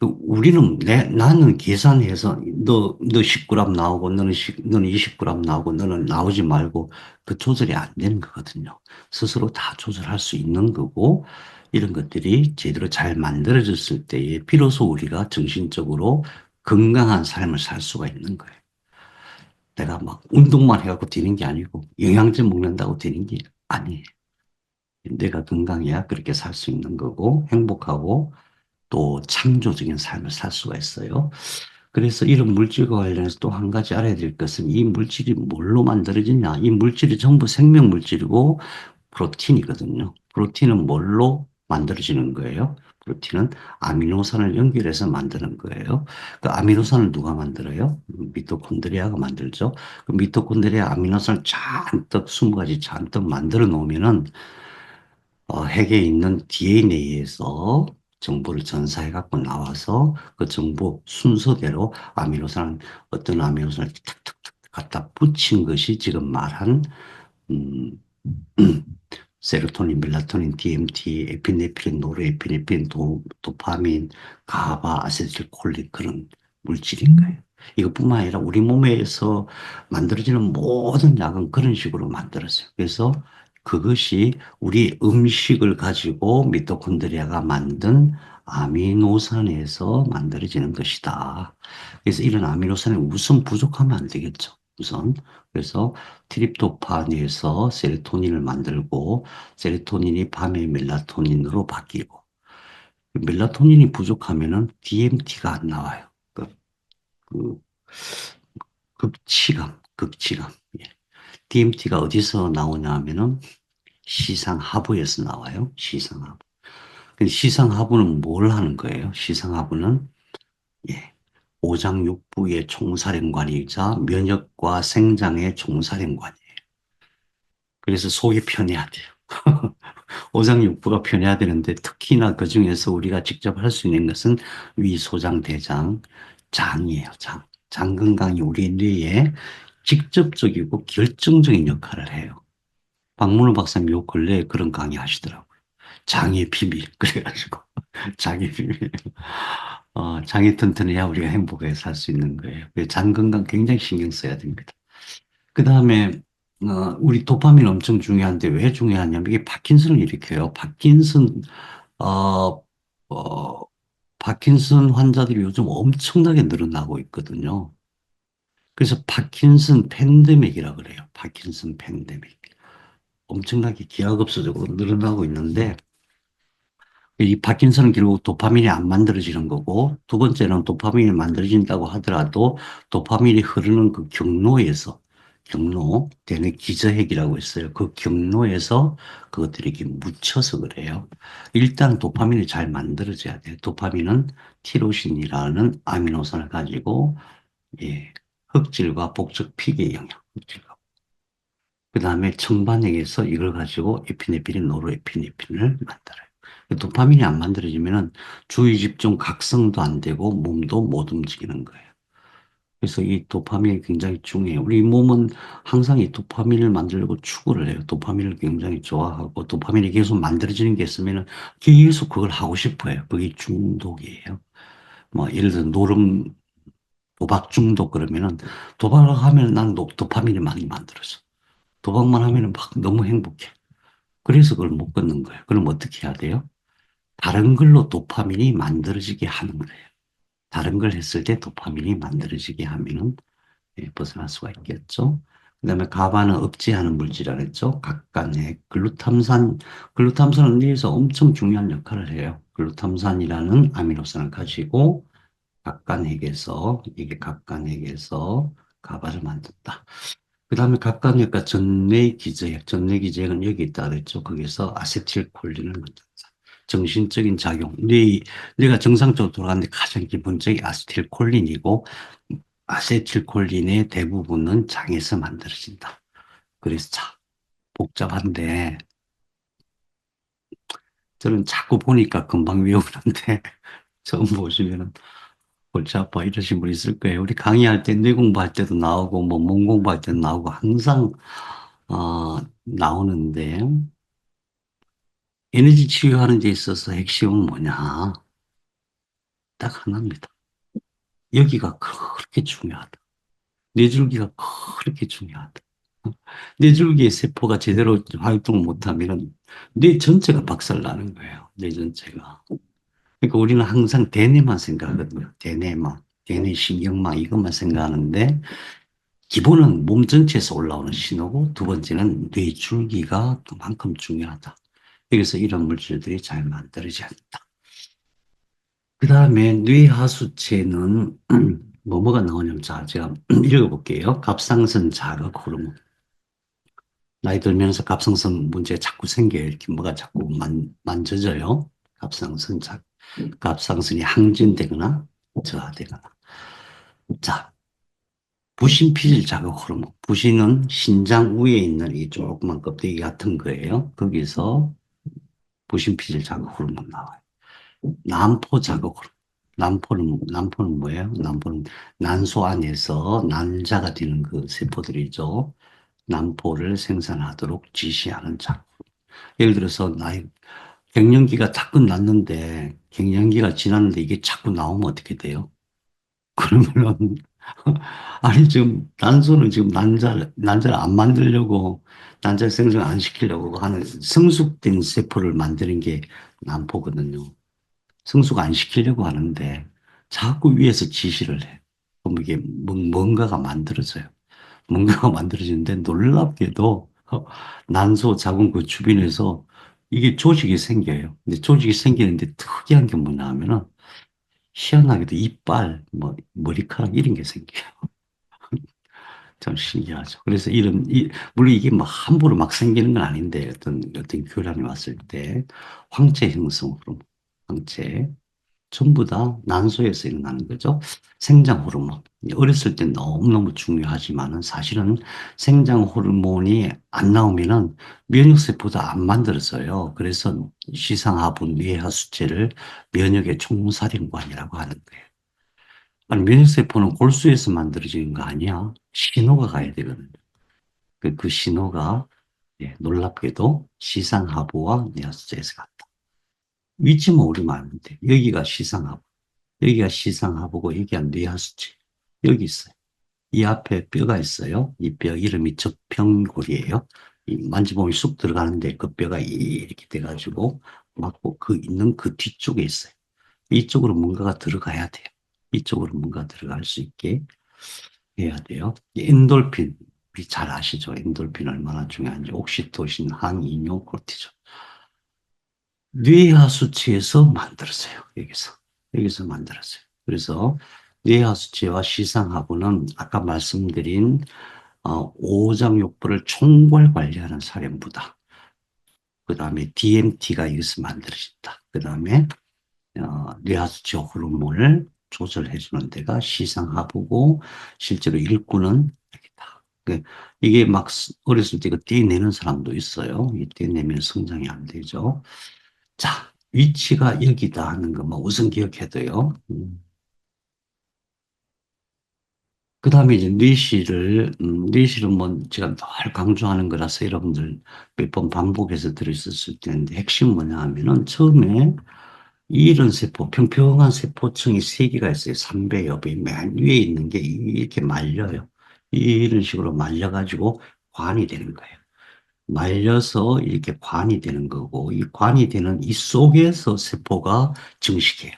우리는 나는 계산해서 너 10g 나오고 너는 20g 나오고 너는 나오지 말고 그 조절이 안 되는 거거든요. 스스로 다 조절할 수 있는 거고 이런 것들이 제대로 잘 만들어졌을 때에 비로소 우리가 정신적으로 건강한 삶을 살 수가 있는 거예요. 내가 막 운동만 해갖고 되는 게 아니고 영양제 먹는다고 되는 게 아니에요. 내가 건강해야 그렇게 살 수 있는 거고 행복하고 또 창조적인 삶을 살 수가 있어요. 그래서 이런 물질과 관련해서 또 한 가지 알아야 될 것은 이 물질이 뭘로 만들어지냐. 이 물질이 전부 생명 물질이고 프로틴이거든요. 프로틴은 뭘로 만들어지는 거예요? 프로틴은 아미노산을 연결해서 만드는 거예요. 그 아미노산을 누가 만들어요? 미토콘드리아가 만들죠. 그 미토콘드리아 아미노산을 잔뜩 20가지 잔뜩 만들어 놓으면은 핵에 있는 DNA에서 정보를 전사해 갖고 나와서 그 정보 순서대로 어떤 아미노산을 탁탁탁 갖다 붙인 것이 지금 말한 음, 세로토닌, 멜라토닌, DMT, 에피네프린, 노르에피네프린, 도파민, 가바, 아세틸콜린 그런 물질인 거예요. 이것뿐만 아니라 우리 몸에서 만들어지는 모든 약은 그런 식으로 만들어져요. 그래서 그것이 우리 음식을 가지고 미토콘드리아가 만든 아미노산에서 만들어지는 것이다. 그래서 이런 아미노산이 우선 부족하면 안 되겠죠. 우선. 그래서 트립토판에서 세로토닌을 만들고 세로토닌이 밤에 멜라토닌으로 바뀌고 멜라토닌이 부족하면은 DMT가 안 나와요. 그 극치감. 예. DMT가 어디서 나오냐 하면은 시상하부에서 나와요. 시상하부. 근데 시상하부는 뭘 하는 거예요? 시상하부는 예. 오장육부의 총사령관이자 면역과 생장의 총사령관이에요. 그래서 속이 편해야 돼요. 오장육부가 편해야 되는데 특히나 그중에서 우리가 직접 할 수 있는 것은 위, 소장, 대장, 장이에요. 장. 장 건강이 우리 뇌에 직접적이고 결정적인 역할을 해요. 박문호 박사님 요 근래에 그런 강의 하시더라고요. 장의 비밀. 그래가지고 장의 비밀. 장이 튼튼해야 우리가 행복하게 살 수 있는 거예요. 장 건강 굉장히 신경 써야 됩니다. 그 다음에 우리 도파민 엄청 중요한데 왜 중요하냐면 이게 파킨슨을 일으켜요. 어, 어, 파킨슨 환자들이 요즘 엄청나게 늘어나고 있거든요. 그래서 파킨슨 팬데믹이라 그래요. 파킨슨 팬데믹. 엄청나게 기하급수적으로 늘어나고 있는데 이 파킨슨은 결국 도파민이 안 만들어지는 거고 두 번째는 도파민이 만들어진다고 하더라도 도파민이 흐르는 그 경로, 대뇌 기저핵이라고 있어요. 그 경로에서 그것들이 이렇게 묻혀서 그래요. 일단 도파민이 잘 만들어져야 돼요. 도파민은 티로신이라는 아미노산을 가지고 예, 흑질과 복적 피계의 영향, 흑질과 그 다음에 청반액에서 이걸 가지고 에피네프린, 노르에피네프린을 만들어요. 도파민이 안 만들어지면은 주의 집중 각성도 안 되고 몸도 못 움직이는 거예요. 그래서 이 도파민이 굉장히 중요해요. 우리 몸은 항상 이 도파민을 만들려고 추구를 해요. 도파민을 굉장히 좋아하고 도파민이 계속 만들어지는 게 있으면은 계속 그걸 하고 싶어 해요. 그게 중독이에요. 뭐 예를 들어 도박 중독 그러면은 도박을 하면 난 도파민이 많이 만들어져. 도박만 하면은 막 너무 행복해. 그래서 그걸 못 끊는 거예요. 그럼 어떻게 해야 돼요? 다른 걸로 도파민이 만들어지게 하는 거예요. 다른 걸 했을 때 도파민이 만들어지게 하면은 예, 벗어날 수가 있겠죠. 그다음에 가바는 억제하는 물질이라고 했죠. 각간의 글루탐산은 뇌에서 엄청 중요한 역할을 해요. 글루탐산이라는 아미노산을 가지고 이게 각간핵에서 가바를 만든다. 그 다음에 각각의 전내기저핵은 여기 있다 그랬죠. 거기서 아세틸콜린을 만든다. 정신적인 작용. 뇌가 정상적으로 돌아가는데 가장 기본적인 아세틸콜린이고, 아세틸콜린의 대부분은 장에서 만들어진다. 그래서 복잡한데, 저는 자꾸 보니까 금방 외우는데, 처음 보시면은 골치 아파 이러신 분 있을 거예요. 우리 강의할 때, 뇌 공부할 때도 나오고, 뭐, 몸 공부할 때도 나오고, 항상 나오는데, 에너지 치유하는 데 있어서 핵심은 뭐냐? 딱 하나입니다. 여기가 그렇게 중요하다. 뇌줄기가 그렇게 중요하다. 뇌줄기의 세포가 제대로 활동을 못하면 뇌 전체가 박살나는 거예요. 뇌 전체가. 그러니까 우리는 항상 대뇌만 생각하거든요. 대뇌 신경망 이것만 생각하는데 기본은 몸 전체에서 올라오는 신호고 두 번째는 뇌줄기가 그만큼 중요하다. 그래서 이런 물질들이 잘 만들어져야 한다. 그 다음에 뇌하수체는 뭐가 나오냐면 자 제가 읽어볼게요. 갑상선 자극 호르몬. 나이 들면서 갑상선 문제 자꾸 생겨요. 이렇게 뭐가 자꾸 만져져요. 갑상선이 항진되거나 저하되거나. 자, 부신피질 자극 호르몬. 부신은 신장 위에 있는 이 조그만 껍데기 같은 거예요. 거기서 부신피질 자극 호르몬 나와요. 난포 자극으로. 난포는 뭐예요? 난포는 난소 안에서 난자가 되는 그 세포들이죠. 난포를 생산하도록 지시하는 자극. 예를 들어서 나이 갱년기가 자꾸 났는데 갱년기가 지났는데 이게 자꾸 나오면 어떻게 돼요? 그러면은 아니 지금 단소는 지금 난자를 안 만들려고 난자 생성 안 시키려고 하는 성숙된 세포를 만드는 게 난포거든요. 성숙 안 시키려고 하는데 자꾸 위에서 지시를 해. 그럼 이게 뭔가가 만들어져요. 뭔가가 만들어지는데 놀랍게도 난소 자궁 그 주변에서 이게 조직이 생겨요. 근데 조직이 생기는데 특이한 게 뭐냐 하면은 희한하게도 이빨, 뭐 머리카락 이런 게 생겨요. 참 신기하죠. 그래서 물론 이게 뭐 함부로 막 생기는 건 아닌데 어떤 교란이 왔을 때 황체 형성으로 황체 전부 다 난소에서 일어나는 거죠. 생장 호르몬. 어렸을 때 너무너무 중요하지만은 사실은 생장 호르몬이 안 나오면은 면역세포도 안 만들어져요. 그래서 시상하부 뇌하수체를 면역의 총사령관이라고 하는 거예요. 아니, 면역세포는 골수에서 만들어지는 거 아니야? 신호가 가야 되거든요. 그 신호가 예, 놀랍게도 시상하부와 뇌하수체에서 갔다. 위치만 우리만 알면 돼. 여기가 시상하부. 여기가 시상하부고 여기가 뇌하수체. 여기 있어요. 이 앞에 뼈가 있어요. 이 뼈 이름이 접평골이에요. 이 만지보면 쑥 들어가는데 그 뼈가 이렇게 돼가지고 맞고 그 있는 그 뒤쪽에 있어요. 이쪽으로 뭔가가 들어가야 돼요. 이쪽으로 뭔가 들어갈 수 있게 해야 돼요. 이 엔돌핀, 우리 잘 아시죠? 엔돌핀 얼마나 중요한지. 옥시토신, 항이뇨, 코르티졸. 뇌하수체에서 만들었어요. 여기서 만들었어요. 그래서 뇌하수체와 시상하부는 아까 말씀드린 오장육부를 총괄 관리하는 사령부다. 그 다음에 DMT가 여기서 만들어진다. 그 다음에 뇌하수체 호르몬을 조절해주는 데가 시상하부고 실제로 일구는 여기다. 이게 막 어렸을 때 그 떼내는 사람도 있어요. 이 떼내면 성장이 안 되죠. 자, 위치가 여기다 하는 것만 우선 기억해둬요. 그 다음에 이제 뇌실은 뭐 제가 늘 강조하는 거라서 여러분들 몇 번 반복해서 들으셨을 텐데 핵심 뭐냐 하면은 처음에 이런 세포, 평평한 세포층이 세 개가 있어요. 3배엽이 맨 위에 있는 게 이렇게 말려요. 이런 식으로 말려가지고 관이 되는 거예요. 말려서 이렇게 관이 되는 거고, 이 관이 되는 이 속에서 세포가 증식해요.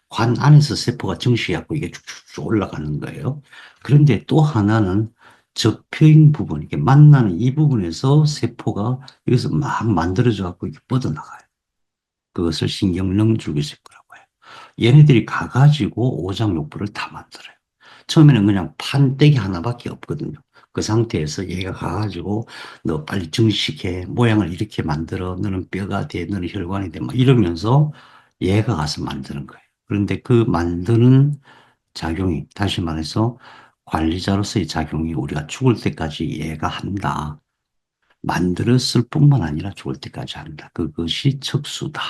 관 안에서 세포가 증식해갖고 이게 쭉쭉 올라가는 거예요. 그런데 또 하나는 접혀있는 부분, 이렇게 만나는 이 부분에서 세포가 여기서 막 만들어져갖고 이렇게 뻗어나가요. 그것을 신경능줄기세포라고 해요. 얘네들이 가가지고 오장육부를 다 만들어요. 처음에는 그냥 판때기 하나밖에 없거든요. 그 상태에서 얘가 가가지고 너 빨리 증식해. 모양을 이렇게 만들어. 너는 뼈가 돼. 너는 혈관이 돼. 막 이러면서 얘가 가서 만드는 거예요. 그런데 그 만드는 작용이, 다시 말해서 관리자로서의 작용이 우리가 죽을 때까지 얘가 한다. 만들었을 뿐만 아니라 죽을 때까지 한다. 그것이 척수다.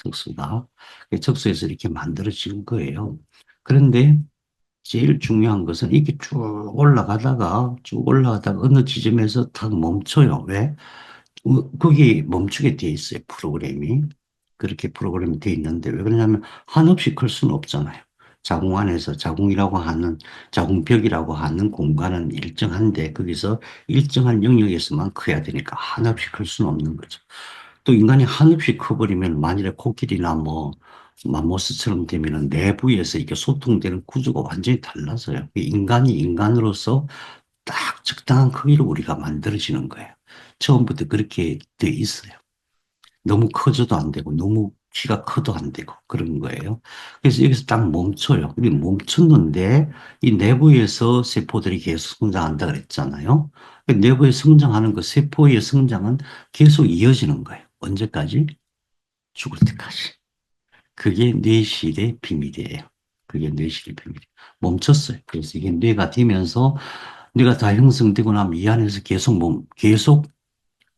척수다. 척수에서 이렇게 만들어진 거예요. 그런데 제일 중요한 것은 이렇게 쭉 올라가다가 어느 지점에서 탁 멈춰요. 왜? 거기 멈추게 돼 있어요. 프로그램이. 그렇게 프로그램이 돼 있는데 왜 그러냐면 한없이 클 수는 없잖아요. 자궁 안에서 자궁벽이라고 하는 공간은 일정한데 거기서 일정한 영역에서만 커야 되니까 한없이 클 수는 없는 거죠. 또 인간이 한없이 커버리면 만일에 코끼리나 뭐 맘모스처럼 되면은 내부에서 이게 소통되는 구조가 완전히 달라져요. 인간이 인간으로서 딱 적당한 크기로 우리가 만들어지는 거예요. 처음부터 그렇게 돼 있어요. 너무 커져도 안 되고 너무 키가 커도 안 되고 그런 거예요. 그래서 여기서 딱 멈춰요. 근데 멈췄는데 이 내부에서 세포들이 계속 성장한다 그랬잖아요. 내부에 성장하는 그 세포의 성장은 계속 이어지는 거예요. 언제까지? 죽을 때까지. 그게 뇌실의 비밀이에요. 그게 뇌실의 비밀이에요. 멈췄어요. 그래서 이게 뇌가 되면서 뇌가 다 형성되고 나면 이 안에서 계속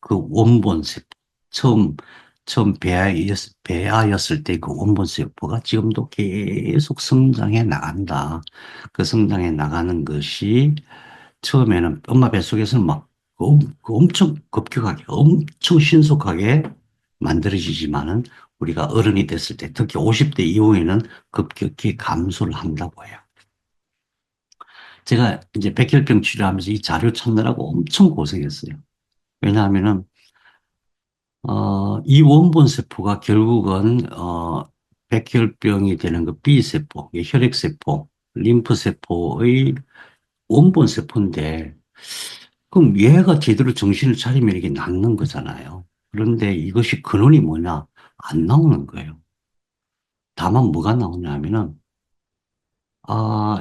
그 원본 세포, 처음 배아였을 때 그 원본 세포가 지금도 계속 성장해 나간다. 그 성장해 나가는 것이 처음에는 엄마 뱃속에서는 막 엄청 급격하게, 엄청 신속하게 만들어지지만은 우리가 어른이 됐을 때, 특히 50대 이후에는 급격히 감소를 한다고 해요. 제가 이제 백혈병 치료하면서 이 자료 찾느라고 엄청 고생했어요. 왜냐하면은, 이 원본 세포가 결국은, 백혈병이 되는 그 B세포, 혈액세포, 림프세포의 원본 세포인데, 그럼 얘가 제대로 정신을 차리면 이게 낫는 거잖아요. 그런데 이것이 근원이 뭐냐? 안 나오는 거예요. 다만 뭐가 나오냐면은,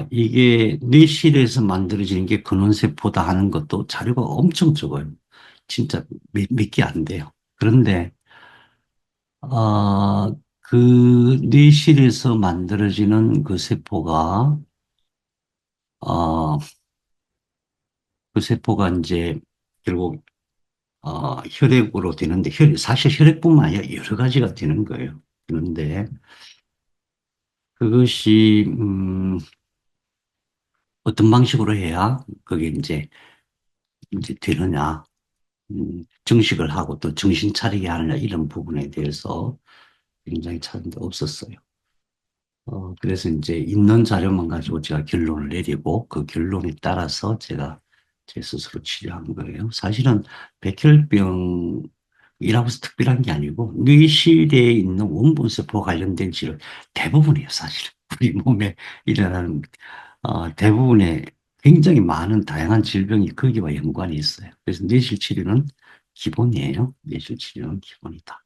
이게 뇌실에서 만들어지는 게 근원세포다 하는 것도 자료가 엄청 적어요. 진짜 몇 개 안 돼요. 그런데, 그 뇌실에서 만들어지는 그 세포가, 어, 그 세포가 이제 결국 혈액으로 되는데, 사실 혈액뿐만 아니라 여러 가지가 되는 거예요. 그런데 그것이, 어떤 방식으로 해야 그게 이제 되느냐, 정식을 하고 또 정신 차리게 하느냐, 이런 부분에 대해서 굉장히 찾은 데 없었어요. 그래서 이제 있는 자료만 가지고 제가 결론을 내리고 그 결론에 따라서 제가 제 스스로 치료한 거예요. 사실은 백혈병이라고 해서 특별한 게 아니고 뇌실에 있는 원분세포 관련된 치료 대부분이에요, 사실은. 우리 몸에 일어나는 대부분의 굉장히 많은 다양한 질병이 거기와 연관이 있어요. 그래서 뇌실 치료는 기본이에요. 뇌실 치료는 기본이다.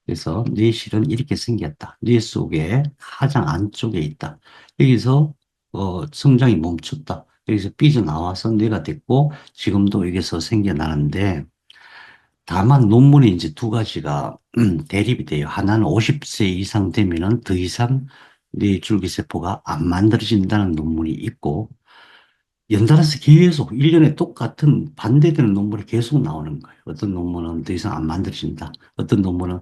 그래서 뇌실은 이렇게 생겼다. 뇌 속에 가장 안쪽에 있다. 여기서 성장이 멈췄다. 여기서 삐져나와서 뇌가 됐고 지금도 여기서 생겨나는데 다만 논문이 이제 두 가지가 대립이 돼요. 하나는 50세 이상 되면은 더 이상 뇌줄기세포가 안 만들어진다는 논문이 있고 연달아서 계속 1년에 똑같은 반대되는 논문이 계속 나오는 거예요. 어떤 논문은 더 이상 안 만들어진다. 어떤 논문은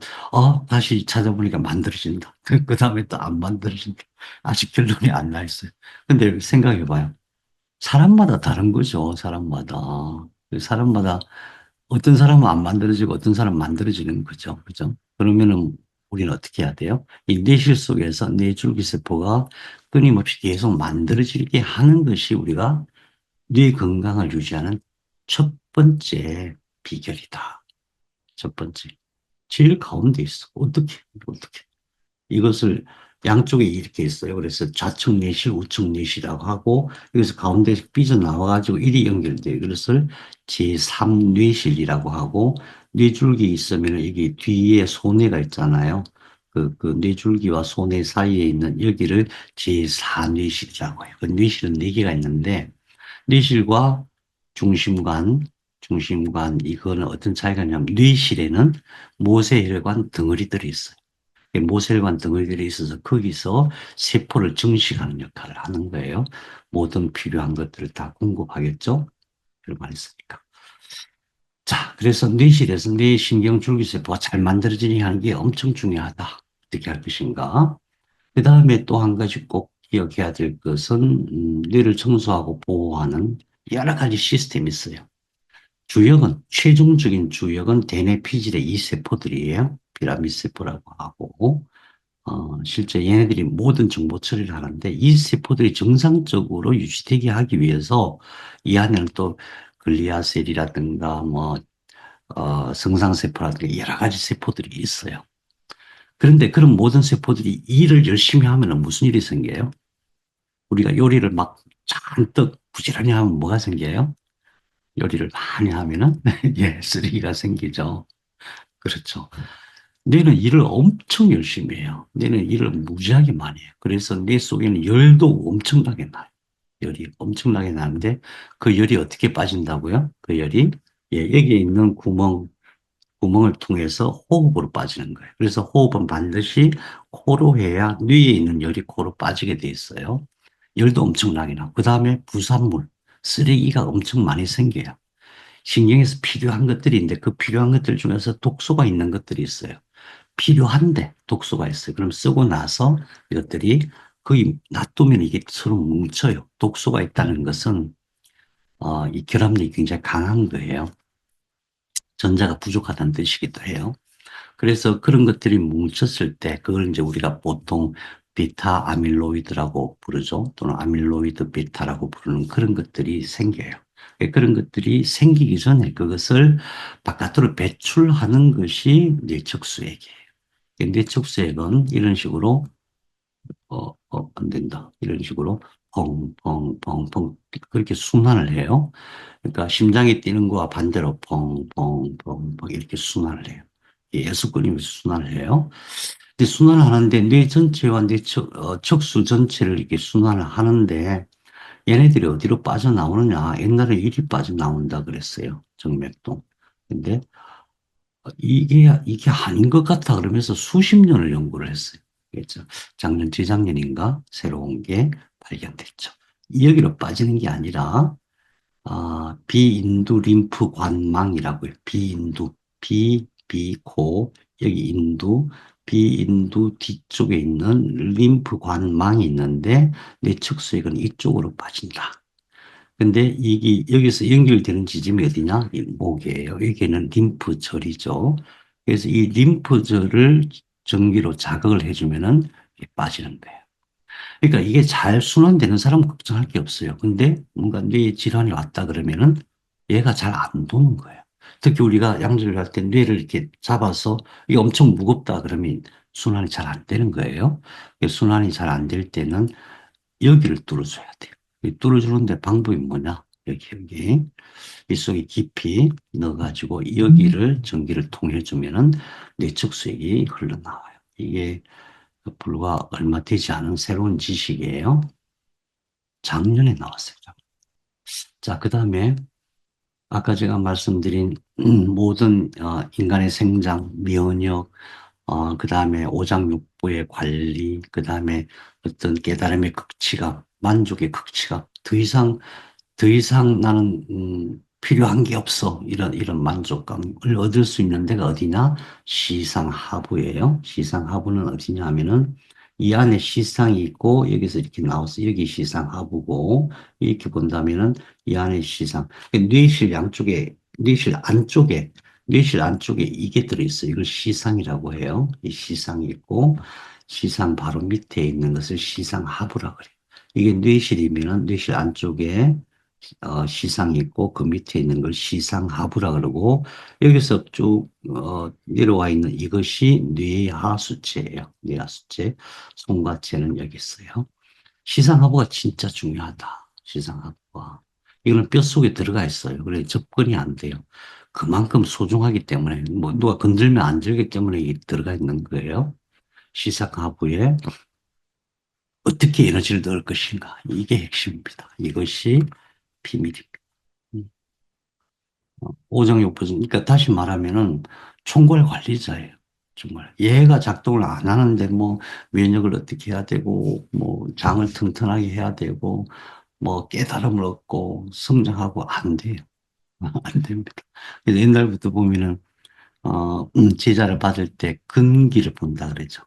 다시 찾아보니까 만들어진다. 그 다음에 또 안 만들어진다. 아직 결론이 안 나 있어요. 근데 생각해 봐요. 사람마다 다른 거죠. 사람마다. 사람마다 어떤 사람은 안 만들어지고 어떤 사람은 만들어지는 거죠. 그죠? 그러면은 우리는 어떻게 해야 돼요? 이 뇌실 속에서 뇌줄기세포가 끊임없이 계속 만들어지게 하는 것이 우리가 뇌 건강을 유지하는 첫 번째 비결이다. 첫 번째. 제일 가운데 있어. 어떻게. 이것을 양쪽에 이렇게 있어요. 그래서 좌측 내실, 우측 내실이라고 하고, 여기서 가운데서 삐져나와가지고 일이 연결돼요. 이것을 제3뇌실이라고 하고, 뇌줄기 있으면 여기 뒤에 소뇌가 있잖아요. 그 뇌줄기와 소뇌 사이에 있는 여기를 제4뇌실이라고 해요. 그 뇌실은 네 개가 있는데, 뇌실과 중심관, 이거는 어떤 차이가 있냐면, 뇌실에는 모세혈관 덩어리들이 있어요. 모세혈관 덩어리들이 있어서 거기서 세포를 증식하는 역할을 하는 거예요. 모든 필요한 것들을 다 공급하겠죠? 혈관이 있으니까. 자, 그래서 뇌실에서 뇌신경줄기세포가 잘 만들어지게 하는 게 엄청 중요하다. 어떻게 할 것인가? 그 다음에 또 한 가지 꼭 기억해야 될 것은 뇌를 청소하고 보호하는 여러 가지 시스템이 있어요. 최종적인 주역은 대뇌 피질의 이 세포들이에요. 피라미드 세포라고 하고, 실제 얘네들이 모든 정보 처리를 하는데 이 세포들이 정상적으로 유지되게 하기 위해서 이 안에는 또 글리아셀이라든가 성상세포라든가 여러 가지 세포들이 있어요. 그런데 그런 모든 세포들이 일을 열심히 하면 무슨 일이 생겨요? 우리가 요리를 막 잔뜩 부지런히 하면 뭐가 생겨요? 요리를 많이 하면은 예, 쓰레기가 생기죠. 그렇죠. 뇌는 일을 엄청 열심히 해요. 뇌는 일을 무지하게 많이 해요. 그래서 뇌 속에는 열도 엄청나게 나요. 열이 엄청나게 나는데 그 열이 어떻게 빠진다고요? 그 열이 예, 여기에 있는 구멍을 통해서 호흡으로 빠지는 거예요. 그래서 호흡은 반드시 코로 해야 뇌에 있는 열이 코로 빠지게 돼 있어요. 열도 엄청나게 나고 그 다음에 부산물, 쓰레기가 엄청 많이 생겨요. 신경에서 필요한 것들이 있는데 그 필요한 것들 중에서 독소가 있는 것들이 있어요. 필요한데 독소가 있어요. 그럼 쓰고 나서 이것들이 거의 놔두면 이게 서로 뭉쳐요. 독소가 있다는 것은 이 결합력이 굉장히 강한 거예요. 전자가 부족하다는 뜻이기도 해요. 그래서 그런 것들이 뭉쳤을 때 그걸 이제 우리가 보통 베타 아밀로이드라고 부르죠. 또는 아밀로이드 베타라고 부르는 그런 것들이 생겨요. 그런 것들이 생기기 전에 그것을 바깥으로 배출하는 것이 뇌척수액이에요. 뇌척수액은 이런 식으로 안 된다. 이런 식으로 펑펑펑펑 그렇게 순환을 해요. 그러니까 심장이 뛰는 거와 반대로 펑펑펑펑 이렇게 순환을 해요. 예수끊이면서 순환을 해요. 근데 순환을 하는데 뇌 전체와 척수 전체를 이렇게 순환을 하는데 얘네들이 어디로 빠져나오느냐. 옛날에 이리 빠져나온다 그랬어요. 정맥동. 근데 이게 아닌 것 같아 그러면서 수십 년을 연구를 했어요. 그렇죠. 작년, 재작년인가 새로운 게 발견됐죠. 여기로 빠지는 게 아니라 비인두 림프 관망이라고요. 비코, 여기 인두, 비인두 뒤쪽에 있는 림프 관망이 있는데 뇌척수액은 이쪽으로 빠진다. 근데 이게 여기서 연결되는 지점이 어디냐? 이 목이에요. 여기는 림프절이죠. 그래서 이 림프절을 전기로 자극을 해주면은 이게 빠지는 거예요. 그러니까 이게 잘 순환되는 사람은 걱정할 게 없어요. 근데 뭔가 뇌에 질환이 왔다 그러면은 얘가 잘 안 도는 거예요. 특히 우리가 양절을 할 때 뇌를 이렇게 잡아서 이게 엄청 무겁다 그러면 순환이 잘 안 되는 거예요. 순환이 잘 안 될 때는 여기를 뚫어줘야 돼요. 이 뚫어주는데 방법이 뭐냐? 여기. 이 속에 깊이 넣어가지고 여기를 전기를 통해 주면은 뇌척수액이 흘러나와요. 이게 불과 얼마 되지 않은 새로운 지식이에요. 작년에 나왔어요. 자, 그 다음에 아까 제가 말씀드린 모든 인간의 생장, 면역, 그 다음에 오장육부의 관리, 그 다음에 어떤 깨달음의 극치감, 만족의 극치감, 더 이상 나는 필요한 게 없어. 이런 만족감을 얻을 수 있는 데가 어디냐? 시상하부예요. 시상하부는 어디냐 하면은 이 안에 시상이 있고 여기서 이렇게 나와서 여기 시상하부고 이렇게 본다면은 이 안에 시상. 뇌실 양쪽에 뇌실 안쪽에 이게 들어있어요. 이걸 시상이라고 해요. 이 시상이 있고 시상 바로 밑에 있는 것을 시상하부라 그래요. 이게 뇌실이면은 뇌실 안쪽에 시상이 있고 그 밑에 있는 걸 시상하부라 그러고 여기서 쭉 내려와 있는 이것이 뇌하수체예요. 뇌하수체. 송과체는 여기 있어요. 시상하부가 진짜 중요하다. 시상하부가. 이거는 뼛속에 들어가 있어요. 그래 접근이 안 돼요. 그만큼 소중하기 때문에 뭐 누가 건들면 안 들기 때문에 이게 들어가 있는 거예요. 시상하부에 어떻게 에너지를 넣을 것인가. 이게 핵심입니다. 이것이 비밀입니다. 음. 오정육부전. 그러니까 다시 말하면은 총괄 관리자예요. 정말 얘가 작동을 안 하는데 뭐 면역을 어떻게 해야 되고 뭐 장을 튼튼하게 해야 되고 뭐 깨달음을 얻고 성장하고 안 돼요. 안 됩니다. 그래서 옛날부터 보면은 제자를 받을 때 근기를 본다 그러죠.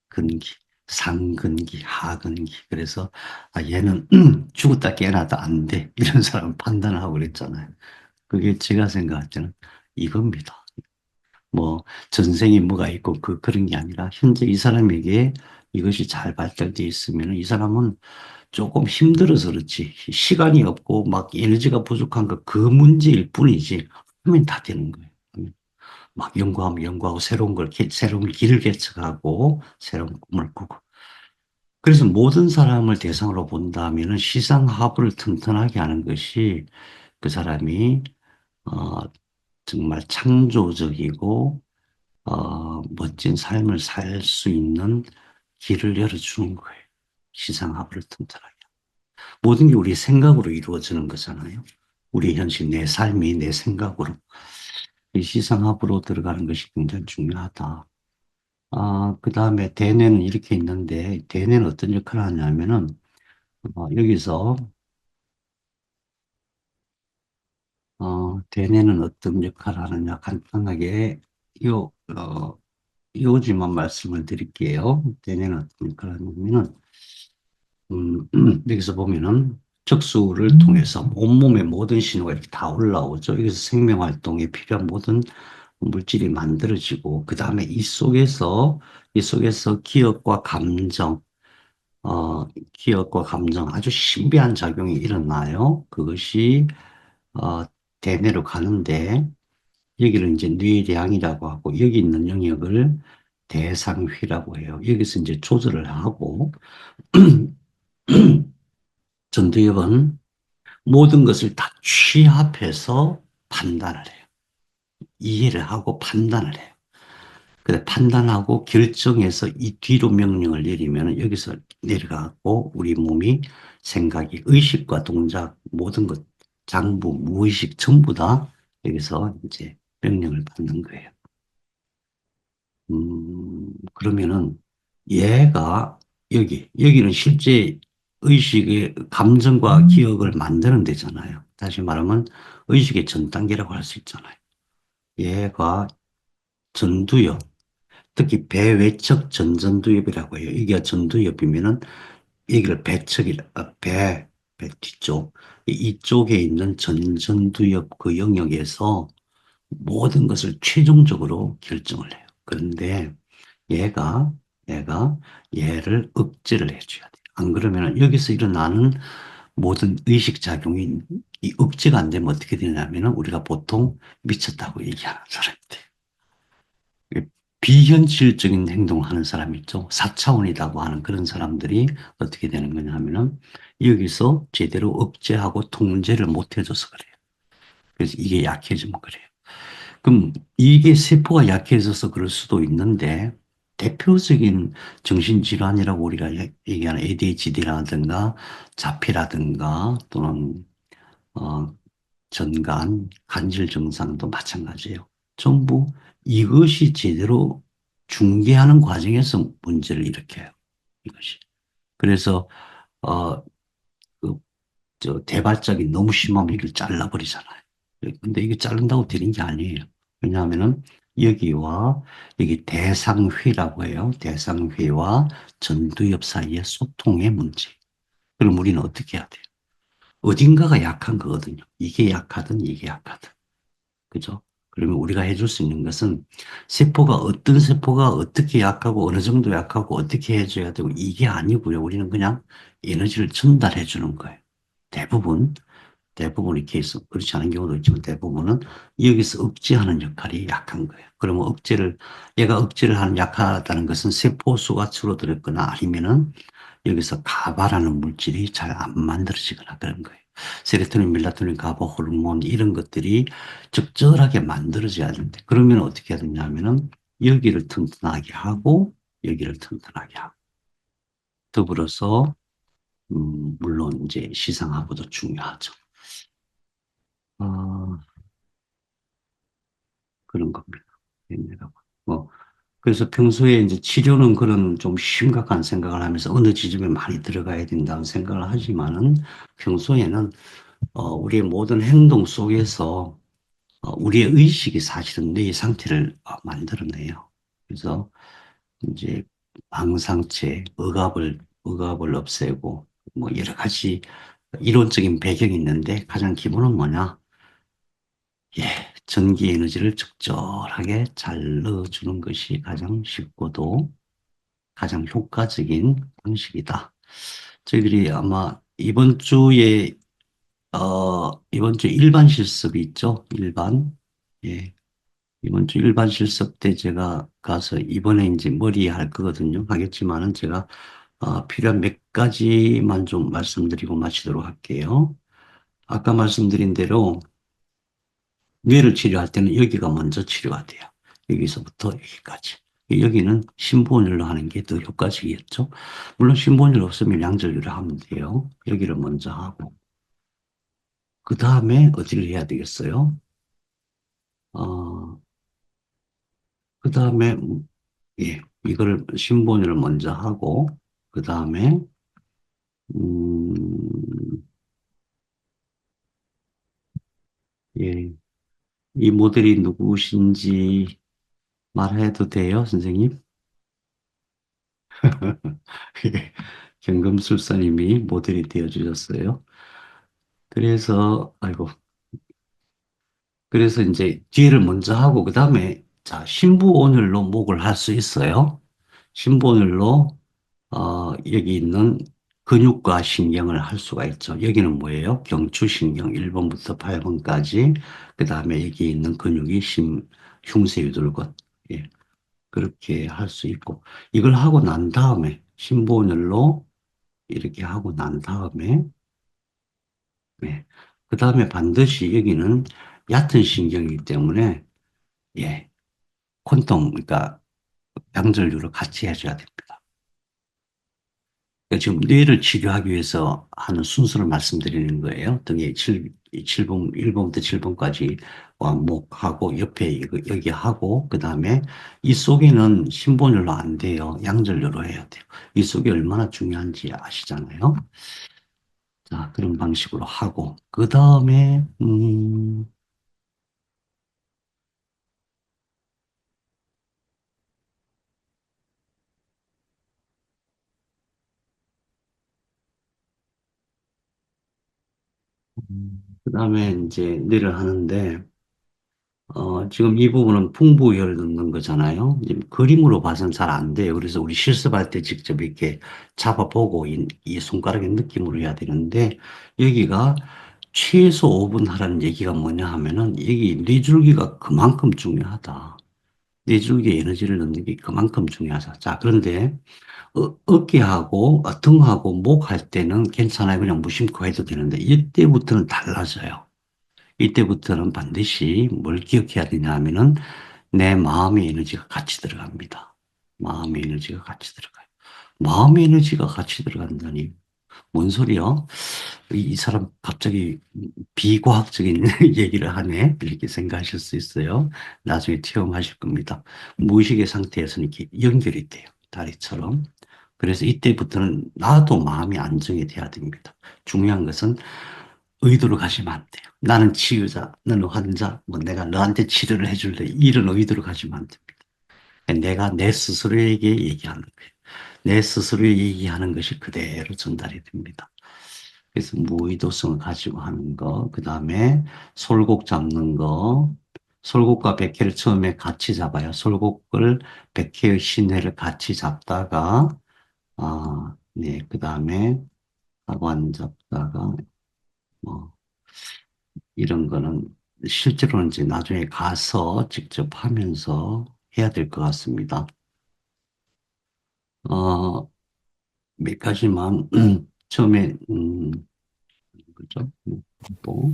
근기, 상근기, 하근기. 그래서 얘는 죽었다 깨어나도 안 돼. 이런 사람 판단을 하고 그랬잖아요. 그게 제가 생각할 때는 이겁니다. 뭐 전생에 뭐가 있고 그런 게 아니라 현재 이 사람에게 이것이 잘 발달되어 있으면 이 사람은 조금 힘들어서 그렇지 시간이 없고 막 에너지가 부족한 거 그 문제일 뿐이지 하면 다 되는 거예요. 막 연구하면 연구하고 새로운 길을 개척하고 새로운 꿈을 꾸고 그래서 모든 사람을 대상으로 본다면은 시상하부를 튼튼하게 하는 것이 그 사람이 어, 정말 창조적이고 멋진 삶을 살 수 있는 길을 열어주는 거예요. 시상하부를 튼튼하게. 모든 게 우리 생각으로 이루어지는 거잖아요. 우리 현실, 내 삶이 내 생각으로. 이 시상하부로 들어가는 것이 굉장히 중요하다. 그 다음에 대뇌는 이렇게 있는데, 대뇌는 어떤 역할을 하냐면은, 여기서, 대뇌는 어떤 역할을 하느냐, 간단하게, 요, 요지만 말씀을 드릴게요. 대뇌는 어떤 역할을 하냐면은, 여기서 보면은 척수를 통해서 온몸의 모든 신호가 이렇게 다 올라오죠. 여기서 생명 활동에 필요한 모든 물질이 만들어지고, 그 다음에 이 속에서 기억과 감정, 아주 신비한 작용이 일어나요. 그것이, 어, 대뇌로 가는데, 여기를 이제 뇌량이라고 하고, 여기 있는 영역을 대상휘라고 해요. 여기서 이제 조절을 하고, 전두엽은 모든 것을 다 취합해서 판단을 해요. 이해를 하고 판단을 해요. 그래, 판단하고 결정해서 이 뒤로 명령을 내리면 여기서 내려가고 우리 몸이 생각이 의식과 동작 모든 것 장부 무의식 전부 다 여기서 이제 명령을 받는 거예요. 그러면은 얘가 여기는 실제 의식의 감정과 기억을 만드는 데잖아요. 다시 말하면 의식의 전 단계라고 할 수 있잖아요. 얘가 전두엽, 특히 배외측 전전두엽이라고 해요. 이게 전두엽이면은 여기를 배 뒤쪽, 이쪽에 있는 전전두엽 그 영역에서 모든 것을 최종적으로 결정을 해요. 그런데 얘가, 얘가 얘를 억제를 해줘야 돼요. 안 그러면 여기서 일어나는 모든 의식작용이 이 억제가 안 되면 어떻게 되냐면 우리가 보통 미쳤다고 얘기하는 사람들. 비현실적인 행동을 하는 사람 있죠. 4차원이라고 하는 그런 사람들이 어떻게 되는 거냐 하면은 여기서 제대로 억제하고 통제를 못 해줘서 그래요. 그래서 이게 약해지면 그래요. 그럼 이게 세포가 약해져서 그럴 수도 있는데 대표적인 정신질환이라고 우리가 얘기하는 ADHD라든가 자폐라든가 또는 어, 전간, 간질 증상도 마찬가지예요. 전부 이것이 제대로 중개하는 과정에서 문제를 일으켜요. 이것이. 그래서 어, 그, 대발작이 너무 심하면 이걸 잘라버리잖아요. 근데 이게 자른다고 되는 게 아니에요. 왜냐하면은 여기와 여기 대상회라고 해요. 대상회와 전두엽 사이의 소통의 문제. 그럼 우리는 어떻게 해야 돼요? 어딘가가 약한 거거든요. 이게 약하든 이게 약하든. 그죠? 그러면 우리가 해줄 수 있는 것은 어떤 세포가 어떻게 약하고 어느 정도 약하고 어떻게 해줘야 되고 이게 아니고요. 우리는 그냥 에너지를 전달해 주는 거예요. 대부분, 대부분의 케이스, 그렇지 않은 경우도 있지만 대부분은 여기서 억제하는 역할이 약한 거예요. 그러면 얘가 억제를 하는 약하다는 것은 세포 수가 줄어들었거나 아니면은 여기서 가바라는 물질이 잘 안 만들어지거나 그런 거예요. 세로토닌, 멜라토닌, 가바, 호르몬 이런 것들이 적절하게 만들어져야 되는데 그러면 어떻게 해야 되냐 하면은 여기를 튼튼하게 하고 여기를 튼튼하게 하고 더불어서 물론 이제 시상하고도 중요하죠. 아, 그런 겁니다. 뭐 그래서 평소에 이제 치료는 그런 좀 심각한 생각을 하면서 어느 지점에 많이 들어가야 된다는 생각을 하지만은 평소에는 우리의 모든 행동 속에서 우리의 의식이 사실은 뇌의 상태를 만들어내요. 그래서 이제 망상체, 억압을 없애고 뭐 여러 가지 이론적인 배경이 있는데 가장 기본은 뭐냐? 예, 전기 에너지를 적절하게 잘 넣어주는 것이 가장 쉽고도 가장 효과적인 방식이다. 저희들이 아마 이번 주 일반 실습이 있죠? 예. 이번 주 일반 실습 때 제가 가서 이번에 이제 머리 할 거거든요. 하겠지만은 제가 필요한 몇 가지만 좀 말씀드리고 마치도록 할게요. 아까 말씀드린 대로 뇌를 치료할 때는 여기가 먼저 치료가 돼요. 여기서부터 여기까지. 여기는 심부원율로 하는 게 더 효과적이겠죠. 물론 심부원율 없으면 양절율을 하면 돼요. 여기를 먼저 하고. 그 다음에 어디를 해야 되겠어요? 어, 그 다음에, 예, 이거를 심부원율을 먼저 하고, 그 다음에, 음, 예, 이 모델이 누구신지 말해도 돼요, 선생님? 예, 경금술사님이 모델이 되어 주셨어요. 그래서, 아이고. 그래서 이제 뒤를 먼저 하고, 그 다음에, 자, 신부온열로 목을 할 수 있어요. 신부온열로, 여기 있는 근육과 신경을 할 수가 있죠. 여기는 뭐예요? 경추신경 1번부터 8번까지. 그 다음에 여기 있는 근육이 흉쇄유돌근. 예, 그렇게 할 수 있고. 이걸 하고 난 다음에, 신부온열로 이렇게 하고 난 다음에, 예, 그 다음에 반드시 여기는 얕은 신경이기 때문에, 예, 콘돔, 그러니까 양절류를 같이 해줘야 됩니다. 그러니까 지금 뇌를 치료하기 위해서 하는 순서를 말씀드리는 거예요. 등에 7번, 1번부터 7번까지 목하고 옆에 여기 하고, 그 다음에 이 속에는 신본혈로 안 돼요. 양절류로 해야 돼요. 이 속이 얼마나 중요한지 아시잖아요. 자, 그런 방식으로 하고, 그 다음에, 그 다음에 이제 뇌를 하는데, 지금 이 부분은 풍부혈 넣는 거잖아요. 이제 그림으로 봐서는 잘 안 돼요. 그래서 우리 실습할 때 직접 이렇게 잡아보고 이 손가락의 느낌으로 해야 되는데, 여기가 최소 5분 하라는 얘기가 뭐냐 하면은, 여기 뇌줄기가 그만큼 중요하다. 뇌줄기에 에너지를 넣는 게 그만큼 중요하다. 자, 그런데 어깨하고 등하고 목 할 때는 괜찮아요. 그냥 무심코 해도 되는데, 이때부터는 달라져요. 이때부터는 반드시 뭘 기억해야 되냐 하면은 내 마음의 에너지가 같이 들어갑니다. 마음의 에너지가 같이 들어가요. 마음의 에너지가 같이 들어간다니. 뭔 소리야? 이 사람 갑자기 비과학적인 얘기를 하네. 이렇게 생각하실 수 있어요. 나중에 체험하실 겁니다. 무의식의 상태에서는 이렇게 연결이 돼요. 다리처럼. 그래서 이때부터는 나도 마음이 안정이 돼야 됩니다. 중요한 것은 의도로 가시면 안 돼요. 나는 치유자, 너는 환자, 뭐 내가 너한테 치료를 해줄래. 이런 의도로 가시면 안 됩니다. 내가 내 스스로에게 얘기하는 거예요. 내 스스로에게 얘기하는 것이 그대로 전달이 됩니다. 그래서 무의도성을 가지고 하는 거, 그 다음에 솔곡 잡는 거, 솔곡과 백회를 처음에 같이 잡아요. 솔곡을 백회의 신회를 같이 잡다가, 네, 그 다음에 하관 잡다가, 뭐, 이런 거는 실제로는 이제 나중에 가서 직접 하면서 해야 될 것 같습니다. 어, 몇 가지만, 처음에, 그죠? 뭐,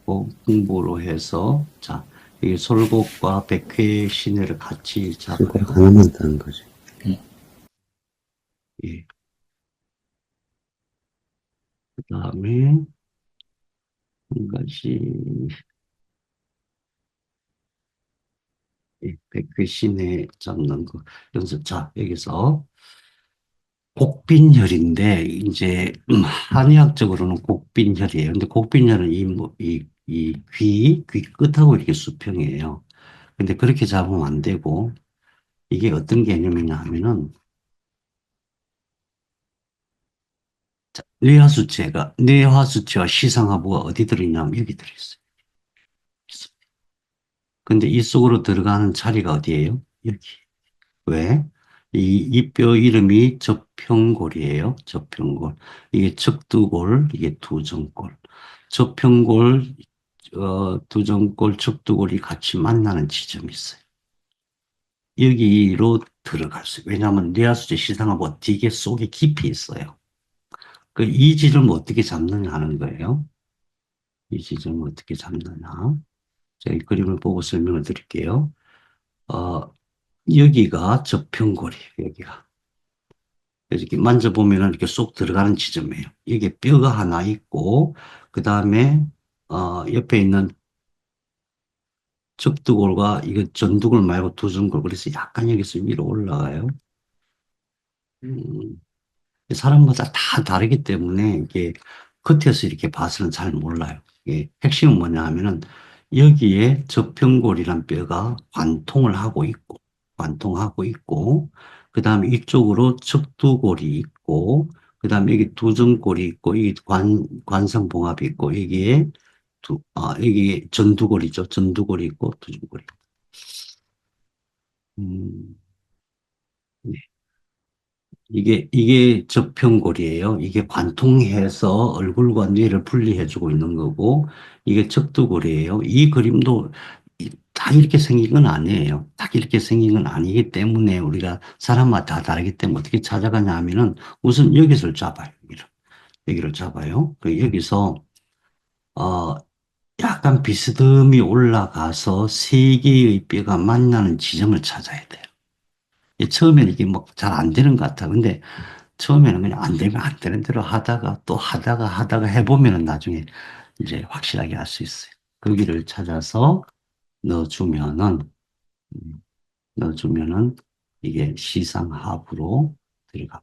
어, 공부로 해서, 자, 이 솔곡과 백회 신해를 같이 실컷 잡아요. 하나만 따는 거지. 예. 그 다음에, 한 가지, 예, 백회 신해 잡는 거. 연습. 자, 여기서, 곡빈혈인데, 이제, 한의학적으로는 곡빈혈이에요. 근데 곡빈혈은 이 귀 끝하고 이렇게 수평이에요. 근데 그렇게 잡으면 안 되고, 이게 어떤 개념이냐 하면은, 자, 뇌하수체와 시상하부가 어디 들어있냐면 여기 들어있어요. 근데 이 속으로 들어가는 자리가 어디예요? 여기. 왜? 이 뼈 이름이 접평골이에요. 접평골. 이게 척두골, 이게 두정골. 접평골, 두정골, 척두골이 같이 만나는 지점이 있어요. 여기로 들어갈 수 있어요. 왜냐하면 뇌하수체 시상하부가 되게 속에 깊이 있어요. 그 이 지점을 어떻게 잡느냐 하는 거예요. 이 지점을 어떻게 잡느냐. 제가 이 그림을 보고 설명을 드릴게요. 어, 여기가 접평골이에요, 여기가. 그래서 이렇게 만져보면 이렇게 쏙 들어가는 지점이에요. 이게 뼈가 하나 있고, 그 다음에, 옆에 있는 척두골과 이거 전두골 말고 두전골, 그래서 약간 여기서 위로 올라가요. 음, 사람마다 다 다르기 때문에 이게 겉에서 이렇게 봐서는 잘 몰라요. 이게 핵심은 뭐냐 하면은 여기에 저평골이란 뼈가 관통하고 있고, 그 다음에 이쪽으로 척두골이 있고, 그 다음에 여기 두전골이 있고, 여기 관성봉합이 있고, 여기에 여기 전두골이죠. 전두골이 있고, 두전골이 있고. 음, 네. 이게 접평골이에요. 이게 관통해서 얼굴과 뇌를 분리해주고 있는 거고, 이게 적두골이에요. 이 그림도 다 이렇게 생긴 건 아니에요. 다 이렇게 생긴 건 아니기 때문에 우리가 사람마다 다 다르기 때문에 어떻게 찾아가냐 하면은 우선 여기를 잡아요. 여기를 잡아요. 여기서, 어, 약간 비스듬히 올라가서 세 개의 뼈가 만나는 지점을 찾아야 돼요. 처음에는 이게 뭐 잘 안 되는 것 같아. 근데 처음에는 그냥 안 되면 안 되는 대로 하다가 또 하다가 해보면은 나중에 이제 확실하게 알 수 있어요. 거기를 찾아서 넣어주면은, 음, 넣어주면은 이게 시상하부로 들어갑니다.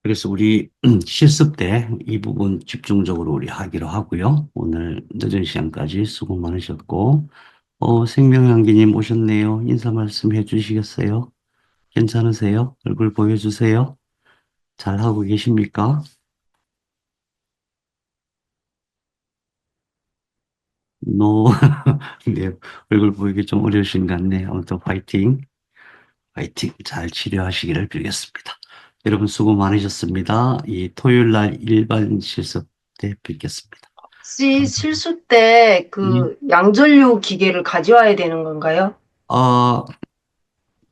그래서 우리 실습 때 이 부분 집중적으로 우리 하기로 하고요. 오늘 늦은 시간까지 수고 많으셨고, 생명향기님 오셨네요. 인사 말씀 해주시겠어요? 괜찮으세요? 얼굴 보여주세요. 잘 하고 계십니까? 노, 네, 얼굴 보이기 좀 어려우신 것 같네요. 아무튼 화이팅, 화이팅. 잘 치료하시기를 빌겠습니다. 여러분 수고 많으셨습니다. 이 토요일 날 일반 실습 때 뵙겠습니다. 혹시 실수 때 예. 그 양전류 기계를 가져와야 되는 건가요? 아,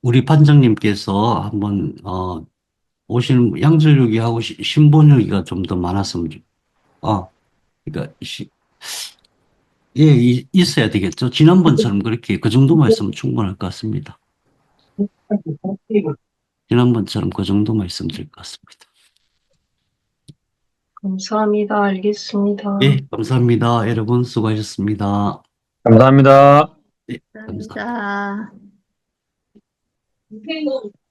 우리 반장님께서 한번, 오시는 양전류기하고 신본유기가 좀 더 많았으면, 그러니까, 예, 있어야 되겠죠. 지난번처럼 그렇게 그 정도만 있으면 충분할 것 같습니다. 지난번처럼 그 정도만 있으면 될 것 같습니다. 감사합니다. 알겠습니다. 예, 감사합니다. 여러분 수고하셨습니다. 감사합니다. 네, 감사합니다. 감사합니다.